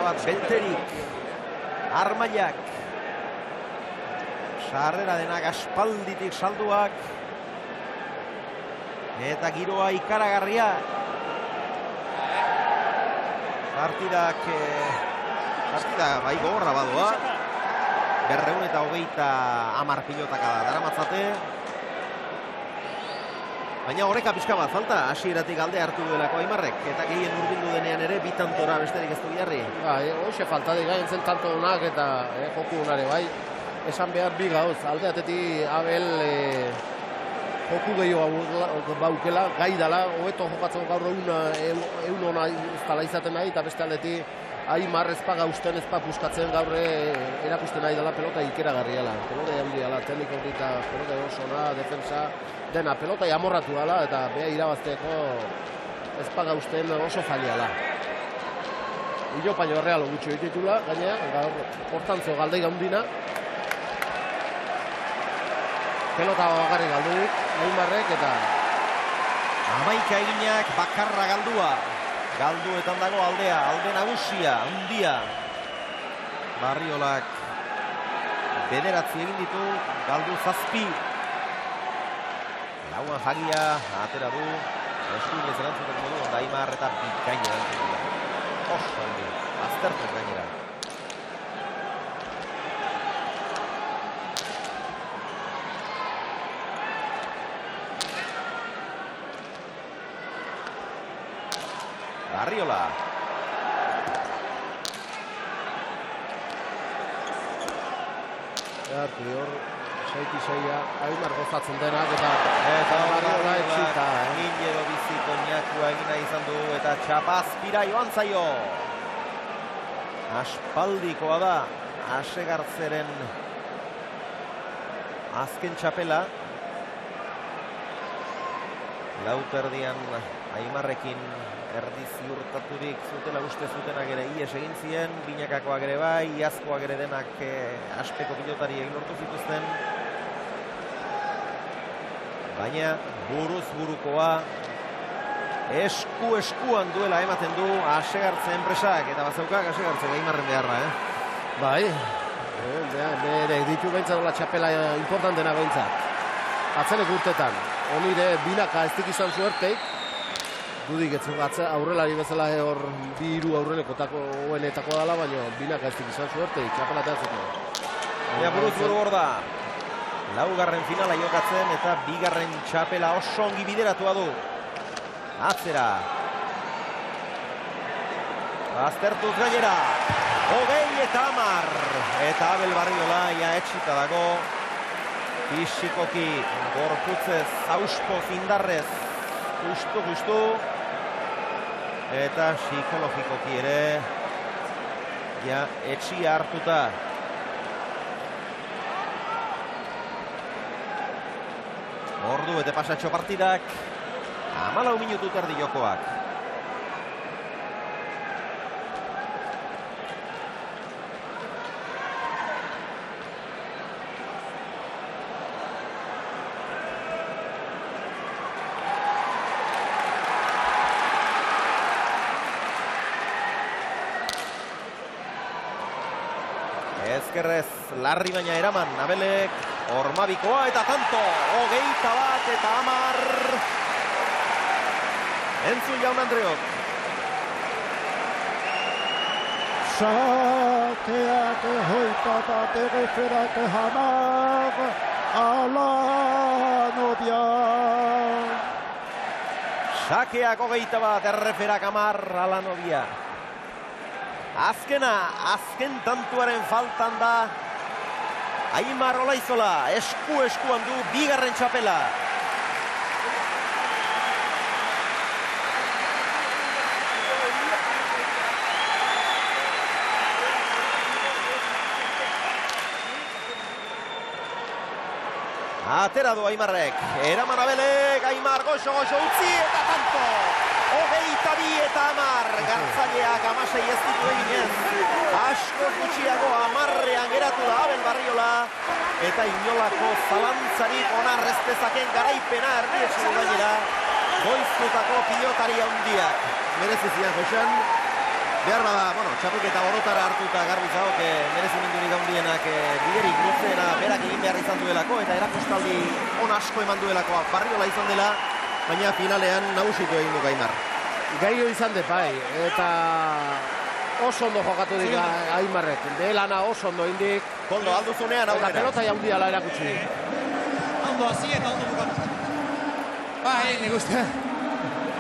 [SPEAKER 1] bat Belterik, Armailak, sarrera denak aspalditik salduak, eta giroa ikaragarria. Partida bai gogorra badoa, 230 pilotaka da daramatzate. Baina horreka pixka bat falta, hasieratik alde hartu duelako Aimarrek, eta gehien hurbildu denean ere bi tantora besterik ez du jarri.
[SPEAKER 2] Hoxe falta gaintzen tanto honak eta joku honare bai. Esan behar bi gauz, alde atetik Abel joku gehiago baukela, gai dala, hobeto jokatzen gaur egun hona ez dala izaten nahi, eta beste aldetik Aimar ezpaga usten ezpa puskatzen gaur erakusten nahi dela pelota ikeragarri dela. Pelota handi dela, tekniko horita, pelota osona, defensa, dena pelota amorratu dela, eta beha irabazteko ezpaga usten oso falia dela. Ilo paino errealo gutxo ditutula, gainea, gaur hortantzeo galdei gaundina. Pelota bakarrik galduik, Aimarrek eta...
[SPEAKER 1] Amaika eginak bakarra galdua. Galduetan dago aldea, alde nagusia, handia. Barriolak bederatzi egin ditu, galdu 7. Lauan Jagia atera du, eskuinez erantzuten modu, Aimar eta bikaina erantzuten du. Oso handi, aztertuz gainera. Arriola.
[SPEAKER 2] Gartu hor, 6-6a, Aimar gozatzen denak eta Arriola etxita.
[SPEAKER 1] Gilero biziko niakua egina izan du eta txapazpira joan zaio. Aspaldikoa da, Asegartzeren azken txapela. Lauterdian Aimarrekin erdi ziurtaturik zutela uste zutenak ere ies egin ziren, binakakoak ere bai, iazkoak ere denak aspeko pilotari egin lortu zituzten. Baina buruz burukoa eskuan duela ematen du Asegartze enpresak, eta bazaukak Asegartze Aimarren beharra,
[SPEAKER 2] Bai, bere ditu behintzat dola txapela importantena behintzat. Atzenek urtetan, honire binaka ez dik izan zuerteik, dudik ez aurrelari bezala hor 2 aurrelekotako hoenetako dala, baina binaka ez dik izan zuerteik, txapela teatzeko.
[SPEAKER 1] Buruz buru hor da, laugarren finala jokatzen eta bigarren txapela oso ongi bideratua du. Atzera. Aztertuz gainera. 20-10. Eta Abel Barriola ja etxita dago. Fisikoki, gorputzez, auspoz, indarrez, justu. Eta psikologikoki ere, ja etxia hartuta. Ordu bete pasatxo partidak, 14 minutu terdi jokoak. Ezkerrez, larri baina eraman, Abelek, Ormabikoa eta tanto, 21-10. Entzun jaun Andreok.
[SPEAKER 3] Sakeak hoita bat erreferak hamar, ala nobia.
[SPEAKER 1] Sakeak 21 erreferak hamar, ala nobia. Azken tantuaren faltan da Aimar Olaizola, eskuan du bigarren txapela. Atera du Aimarrek, eraman Abelek, Aimar goxo utzi eta tanto. 22-10, Gartzaileak 16 ez ditu eginez. Asko gutxiago 10ean geratu da Abel Barriola. Eta inolako zalantzarik onar ez dezaken garaipena erdietxe du gainera. Goiztutako pilotari handiak. Merezizian, Josean. behar bada, txapelketa borotara hartuta garbi zauk, merezimendurik handienak biderik luzeena berak egin behar izan duelako, eta erakustaldi on asko eman duelako Barriola izan dela, baina finalean nagusitu egin du Aimar.
[SPEAKER 2] Gaio izan de bai, eta oso ondo jokatu dik Aimarrek. Lana oso ondo indik.
[SPEAKER 1] Kondo, alduzunean aurrera.
[SPEAKER 2] Eta pelota jaundia la erakutsi.
[SPEAKER 4] Ondo hasi eta ondo bukatu.
[SPEAKER 6] Bai, nik uste.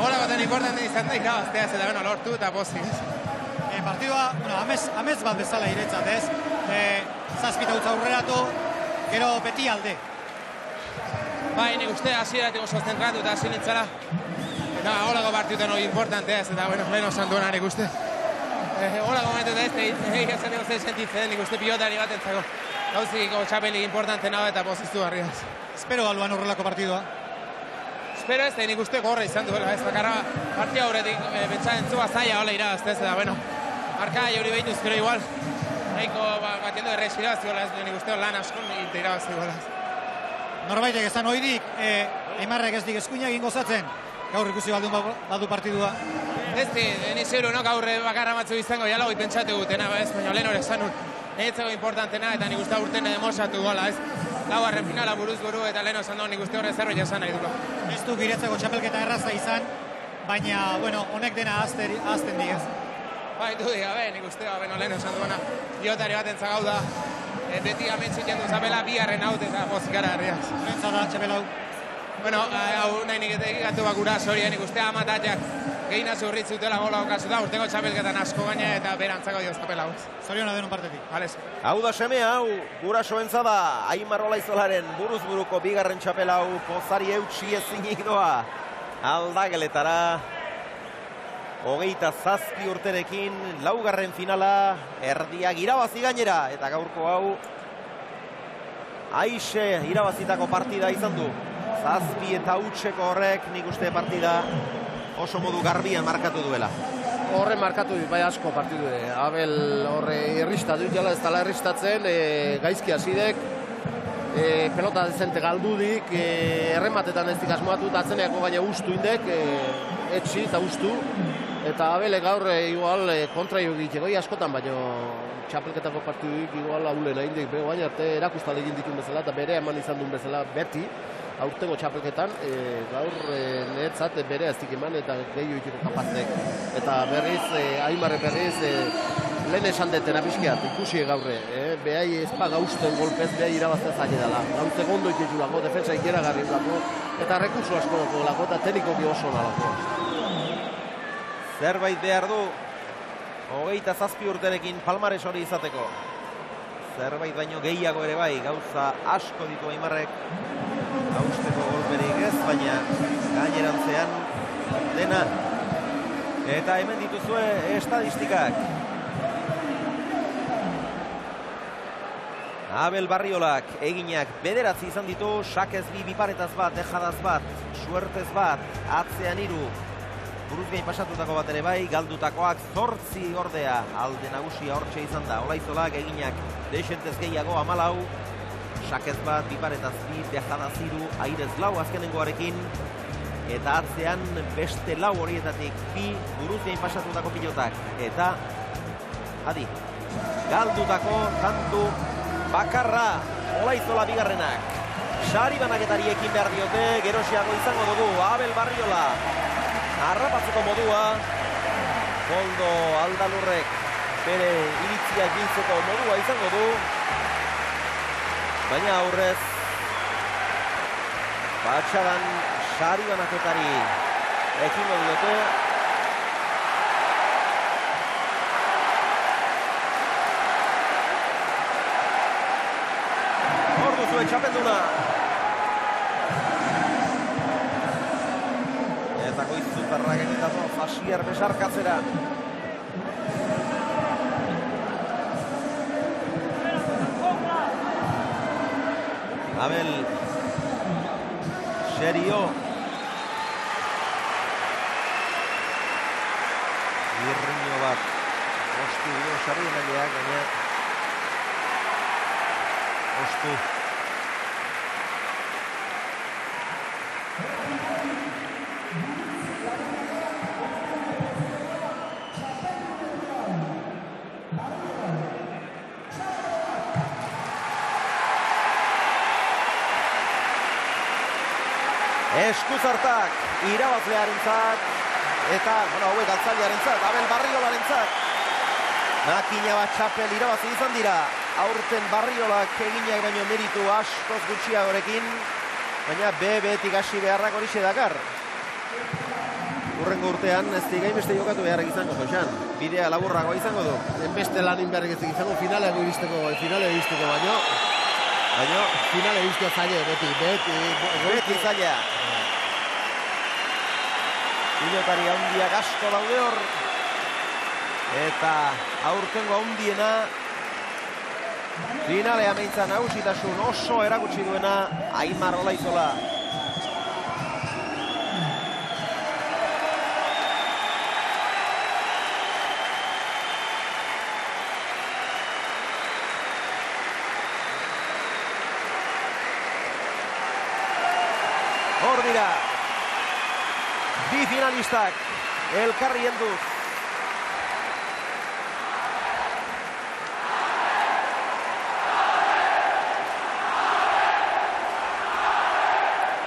[SPEAKER 6] Hora baten importante izan da, irabaztea ez eta lortu eta pozik.
[SPEAKER 4] Partidua, amez bat bezala iretzat ez. Zazpita utza aurreratu, gero beti alde.
[SPEAKER 6] Bai, nik uste hasieratik oso zentratu eta hasi nintzala. Eta holako partidutan hori importantea ez, eta lehen osan duena nik uste. Holako momentu eta ez esan zer sentitzen, nik uste pilotari bat entzako. Gauziko txapelik importante nago eta poziztu barriaz.
[SPEAKER 4] Espero galuan horrelako partidua.
[SPEAKER 6] Espero ez, nik uste gorra izan duela, ez bakarra partia horretik betxaren zua zaila hola irabazte ez, eta marka hori behituz, pero igual, nahiko batiendo errexirazioa ez, nik uste lan askon eta irabazte igual.
[SPEAKER 4] Norbaitek esan oidik, Aimarrek ez dik eskuina egin gozatzen, gaur ikusi badu partidua.
[SPEAKER 6] Ez di, ni zeuro, gaur bakarra batzu izango, jala hoi pentsatu gutena, ez, baina lehen hori esan nun, nehitzeko importantena, eta nik uste urtene demosatu gola, ez. Laugarren finala buruz buru eta lehen osan nik uste horre zerbait esan nahi duko.
[SPEAKER 4] Ez du giretzeko txapelketa erraza izan, baina, honek dena azten digez.
[SPEAKER 6] Bai, du diga, nik uste, lehen osan duena, pilotari bat entzagau da, beti ametxiten du zapela biharren haute eta pozikara herriaz.
[SPEAKER 4] Horentza da, txapel hau.
[SPEAKER 6] Hau nahi nik egikatu bakura zori, nik uste amatatxak gehina zurritzu dela gola okazu da, urteko txapelketan asko gaina eta berantzako dio zapela hau.
[SPEAKER 4] Zoriona denun partetik.
[SPEAKER 1] Hau da seme hau, gurasoentza da, Aimar Olaizolaren buruz buruko bigarren txapela hau pozari eutxi ezinik doa. Aldageletara, 27 urterekin, laugarren finala, erdiak irabazi gainera, eta gaurko hau, Aixe irabazitako partida izan du. 7 eta hutseko horrek, nik uste partida oso modu garbian markatu duela.
[SPEAKER 2] Horre markatu du, bai asko partidu. Abel horre irristatu jala ez dala irristatzen, gaizki hasidek, pelota dezente galdudik, errematetan ez dik asmoatu, eta atzeneako gaina ustu indek, etxi eta ustu. Eta Abel gaur igual kontraio egiteko askotan, baina txapelketako partiduik igual aulena indik, baina arte erakustalde egin ditun bezala, eta bere eman izan duen bezala beti, aurtengo txapelketan, gaur netzat bere aztik eman eta gehiago itiko kapaztek. Eta berriz, Aimarre berriz, lehen esan detena pixkeat, ikusi gaurre. Behai ezpa gauzten golpez, behai irabaztea zaila dela. Gauzte gondo ititu lako, defensa ikeragarri lako, eta rekurso asko lako, eta tenikoki oso nalako.
[SPEAKER 1] Zerbait behar du, 27 urterekin palmares hori izateko. Zerbait baino gehiago ere bai, gauza asko ditu Aimarrek. Hausteko golperik ez, baina gainerantzean dena. Eta hemen dituzue estadistikak. Abel Barriolak eginak 9 izan ditu, sakez 2, biparetaz bat, dejadaz bat, suertez bat, atzean 3. Buruzgain pasatutako bat ere bai, galdutakoak 8 ordea, alde nagusia hortxe izan da. Olaizolak eginak desentez gehiago 14, sakez bat, biparetaz 2, dejadaz 3, airez 4 azkenengoarekin, eta atzean beste 4 horietatik 2 buruzgain pasatutako pilotak. Eta, adi, galdutako kantu bakarra, Olaizola bigarrenak. Sari banaketari ekin behar diote, gerosiago izango dugu, Abel Barriola. Harrapatzeko modua, Koldo Aldalurrek bere iritzia gintzeko modua izango du, baina aurrez, batxadan sari banaketari ekingo diote. Hor duzue txapelduna. Eta goizutarrak egitazo, Asier besarkatzera. Abel Xerio. Irriño bat. Ostu dio sarrien aileak, baina ostu. Eskuzartak irabazlearentzat eta hauek galtzailearentzat, Abel Barriolarentzat. Makina bat txapel irabazi izan dira. Aurten Barriolak eginak baino meritu askoz gutxiagorekin, baina behetik hasi beharrak horixe dakar. Urrengo urtean ez gainbeste jokatu beharrak izango, Joxan. Bidea laburragoa izango du.
[SPEAKER 2] Enbeste lanin beharrik ez izango finale iristeko baino finale iristea zaila,
[SPEAKER 1] beti zaila. Pilotari handiak asko daude hor. Eta aurtengo handiena finalea meintzan nagusitasun oso erakutsi duena Aimar Olaizola. Hor dira bi finalistak elkarri helduz.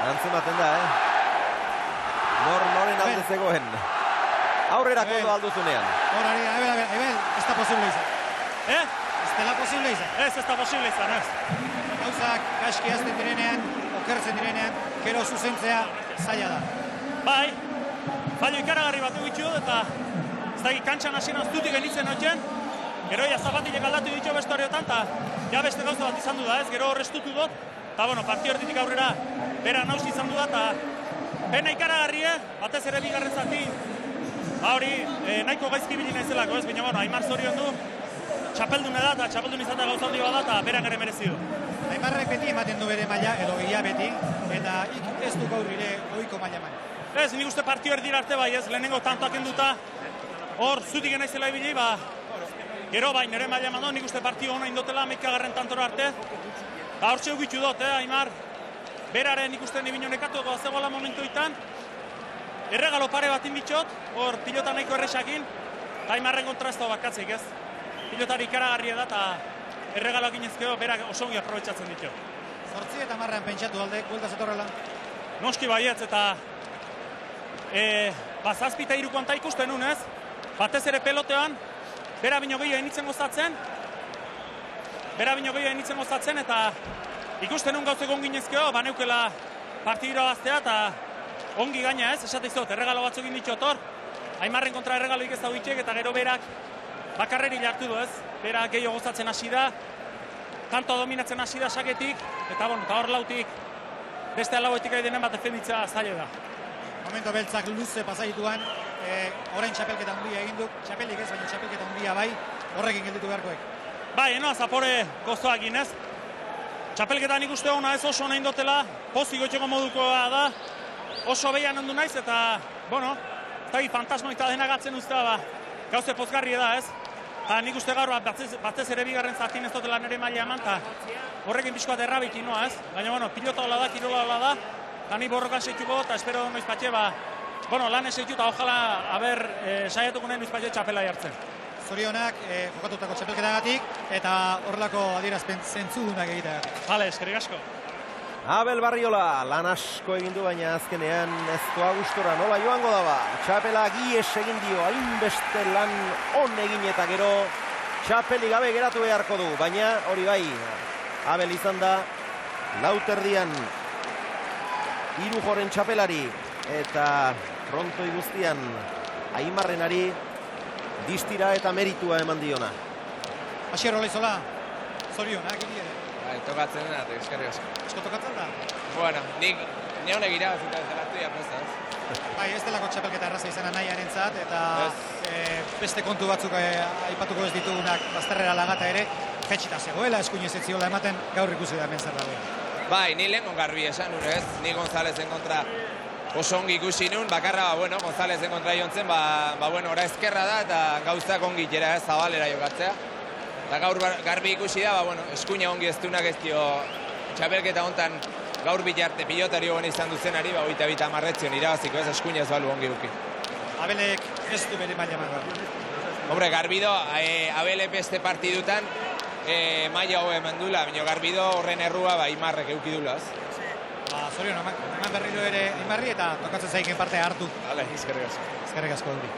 [SPEAKER 1] Antzematen da, Noren alde zegoen. Aurrera kondo alduzunean.
[SPEAKER 4] Horari, Abel, ez da posible izan. Ez dela posible izan.
[SPEAKER 11] Ez da posible izan, ez.
[SPEAKER 4] Gauzak gaizki azten direnean, okertzen direnean, gero zuzentzea zaila da.
[SPEAKER 11] Bai, fallo ikaragarri bat egitu eta ez da kantxan hasien aztutik genitzen hotxen, gero zapatilek aldatu ditu beste horretan, eta beste gauza bat izan du da, ez, gero horrestutu dut, eta partio erditik aurrera bera nausi izan du da, eta pena ikaragarri, batez ere bigarren zati, hori nahiko gaizki bilin naizelako, ez, baina Aimar zorion du, txapeldun da, eta txapeldun izatea gauza handi bat da, eta beran ere merezi du.
[SPEAKER 4] Aimarrek beti ematen du bere maila, edo gehiago beti, eta ez du gaur ere ohiko maila maila.
[SPEAKER 11] Ez, nik uste partio erdira arte bai, ez, lehenengo tantoak enduta, hor zutik naizela ibili, gero bai, nire maila eman du, nik uste partio hona indotela, 11. tantora arte, eta hor txeu gitu dut, Aimar, beraren nik uste nibino nekatu zegoela momentuetan, erregalo pare bat inbitxot, hor pilota nahiko erresakin, eta Aimarren kontra ez da bakatzeik, ez, pilotari ikaragarria da, eta erregaloak inezkeo, berak oso ongi aprobetxatzen ditu.
[SPEAKER 4] 8 eta 10 pentsatu alde, buelta zetorrela?
[SPEAKER 11] Noski baietz, eta zazpita irukoan ta ikusten unez, batez ere pelotean, bera bino gehiago enitzen gozatzen, eta ikusten un gauzeko onginezkeo, baneukela partidura baztea, eta ongi gaina ez, esate izot, erregalo batzuk inditxot hor, Aimarren kontra erregaloik ez da huitxek, eta gero berak bakarreri jartu du ez, berak gehiago gozatzen hasi da, kantoa dominatzen hasi da saketik, eta hor lautik, beste alauetik ari denen bat defenditza zaila da.
[SPEAKER 4] Momento beltzak luze pasaituan, orain txapelketa handia egin du, txapelik ez, baina txapelketa handia bai, horrekin gelditu beharkoek.
[SPEAKER 11] Bai, zapore gozoak ginez. Txapelketan ikuste hona ez oso nahi indotela, pozik gotxeko modukoa da, oso behian ondu naiz, eta, ez fantasmoita denagatzen usta, gauze pozgarri da ez. Eta nik uste gaur batez ere bigarren zartin ez dutela nire maila eman, eta horrekin pixkoat errabik inoa ez. Baina, pilota hola da, kirola hola da, eta ni borrokan seituko, eta espero noiz patxe, lan ez seitu, eta ojala, saiatuko nahi noiz patxe txapela jartzen.
[SPEAKER 4] Zorionak, jokatutako txapelketagatik, eta horrelako adierazpen zentzudunak egiteagatik.
[SPEAKER 11] Bale, eskerrik asko.
[SPEAKER 1] Abel Barriola, lan asko egin du, baina azkenean ez doa gustora, nola joango daba. Txapela gies egin dio, hainbeste lan on egin eta gero txapeli gabe geratu beharko du, baina hori bai, Abel izan da, lauterdian Irujoren txapelari eta frontoi guztian Aimarrenari distira eta meritua eman diona.
[SPEAKER 4] Asier Olaizola, zorionak ere.
[SPEAKER 6] Tokatzen dena, eskerrik asko.
[SPEAKER 4] Asko tokatzen da?
[SPEAKER 6] Bueno, nik honek irabazita ez delatu diapesta, ez?
[SPEAKER 4] Bai, ez delako txapelketa erraza izan nahiaren zat, eta beste kontu batzuk aipatuko ez ditugunak bazterrera lagata ere, jetxita zegoela, eskuinez ez ziola ematen, gaur ikusi da hemen zer dagoen.
[SPEAKER 6] Bai, ni lehen garbi esan nun, ez? Ni Gonzalezen kontra oso ongi ikusi nun, bakarra, Gonzalezen kontra jontzen, ora ezkerra da, eta gauzak ongi jera ez, zabalera jokatzea. Eta gaur garbi ikusi da, eskuina ongi ez dunak ez dio txapelketa hontan gaur bitarte pilotari hona izan duzenari, 22 marretzion irabaziko ez, eskuina ez balu ongi duki.
[SPEAKER 4] Abelek ez du bere maila eman.
[SPEAKER 6] Hombre, Garbido, Abele beste partidutan, maila hoe eman dula, baina Garbido horren errua Aimarrek eukidulaz.
[SPEAKER 4] Zorion, eman berriro ere Aimarri eta tokatzen zaiken parte hartu.
[SPEAKER 6] Hala, eskerrik asko.
[SPEAKER 4] Eskerrik asko, Euri.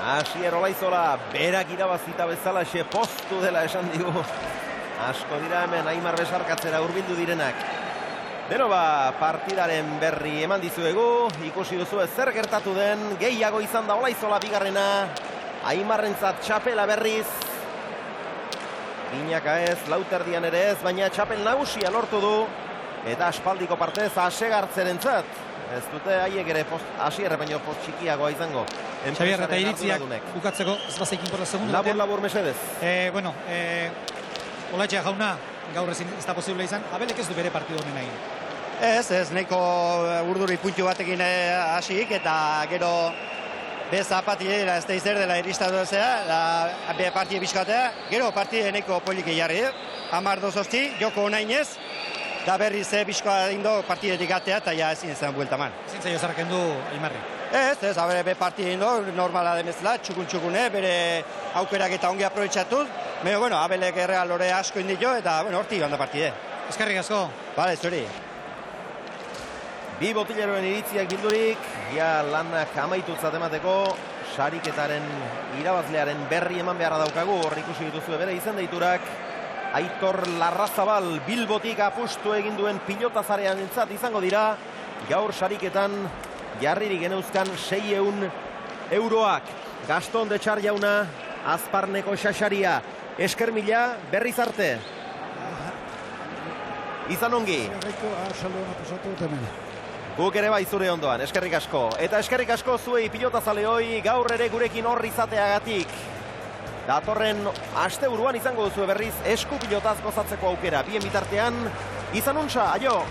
[SPEAKER 1] Asier Olaizola, berak irabazita bezala poztu dela esan digu. Asko dira hemen Aimar besarkatzera hurbildu direnak. Beno partidaren berri eman dizuegu, ikusi duzu zer gertatu den, gehiago izan da Olaizola bigarrena, Aimarrentzat txapela berriz, Binaka ez, Lauterdian ere ez, baina txapel nagusia lortu du, eta aspaldiko partez asegartzerentzat. Ez dute haiek ere Asier baino post txikiagoa izango.
[SPEAKER 4] Xabier eta iritziak bukatzeko, ez bazaikin por la segunda.
[SPEAKER 1] Labur mesedez.
[SPEAKER 4] Bueno, Olaitxe jauna, gaur ez da posible izan, Abelek ez du bere partidu honen egin.
[SPEAKER 5] Ez, nahiko urduri puntu batekin hasik eta gero beza partidera ez da izer dela iristatu ezea, be partide bizkatea, gero partide nahiko poliki jarri, 10-2 joko onainez, da berriz bizkoa indo partidetik atea eta ja ezin zen buelta man.
[SPEAKER 4] Ezin zaio zarken du Aimarri.
[SPEAKER 5] Ez, be partide indo, normala demezela, txukun-txukune, bere aukerak eta ongi aprobetxatuz, baina, bueno, Abelek erreal lore asko indito eta, bueno, horti ganda partide.
[SPEAKER 4] Eskerrik asko.
[SPEAKER 5] Bale, zuri.
[SPEAKER 1] Bi botileroen iritziak bildurik, ja lanak amaitutzat emateko, sariketaren irabazlearen berri eman beharra daukagu, hor ikusi dituzue bere izen deiturak, Aitor Larrazabal Bilbotik apustu egin duen pilotazarean entzat izango dira, gaur sariketan jarririk geneuzkan 600 euroak. Gaston de Txar jauna, Azparneko xaxaria, esker mila, berriz arte. Izan ongi. Guk ere bai zure ondoan, eskerrik asko. Eta eskerrik asko zuei pilotazaleoi gaur ere gurekin hor izateagatik. Datorren asteburuan izango duzu berriz esku pilotaz gozatzeko aukera. Bien bitartean, izan untza, aio!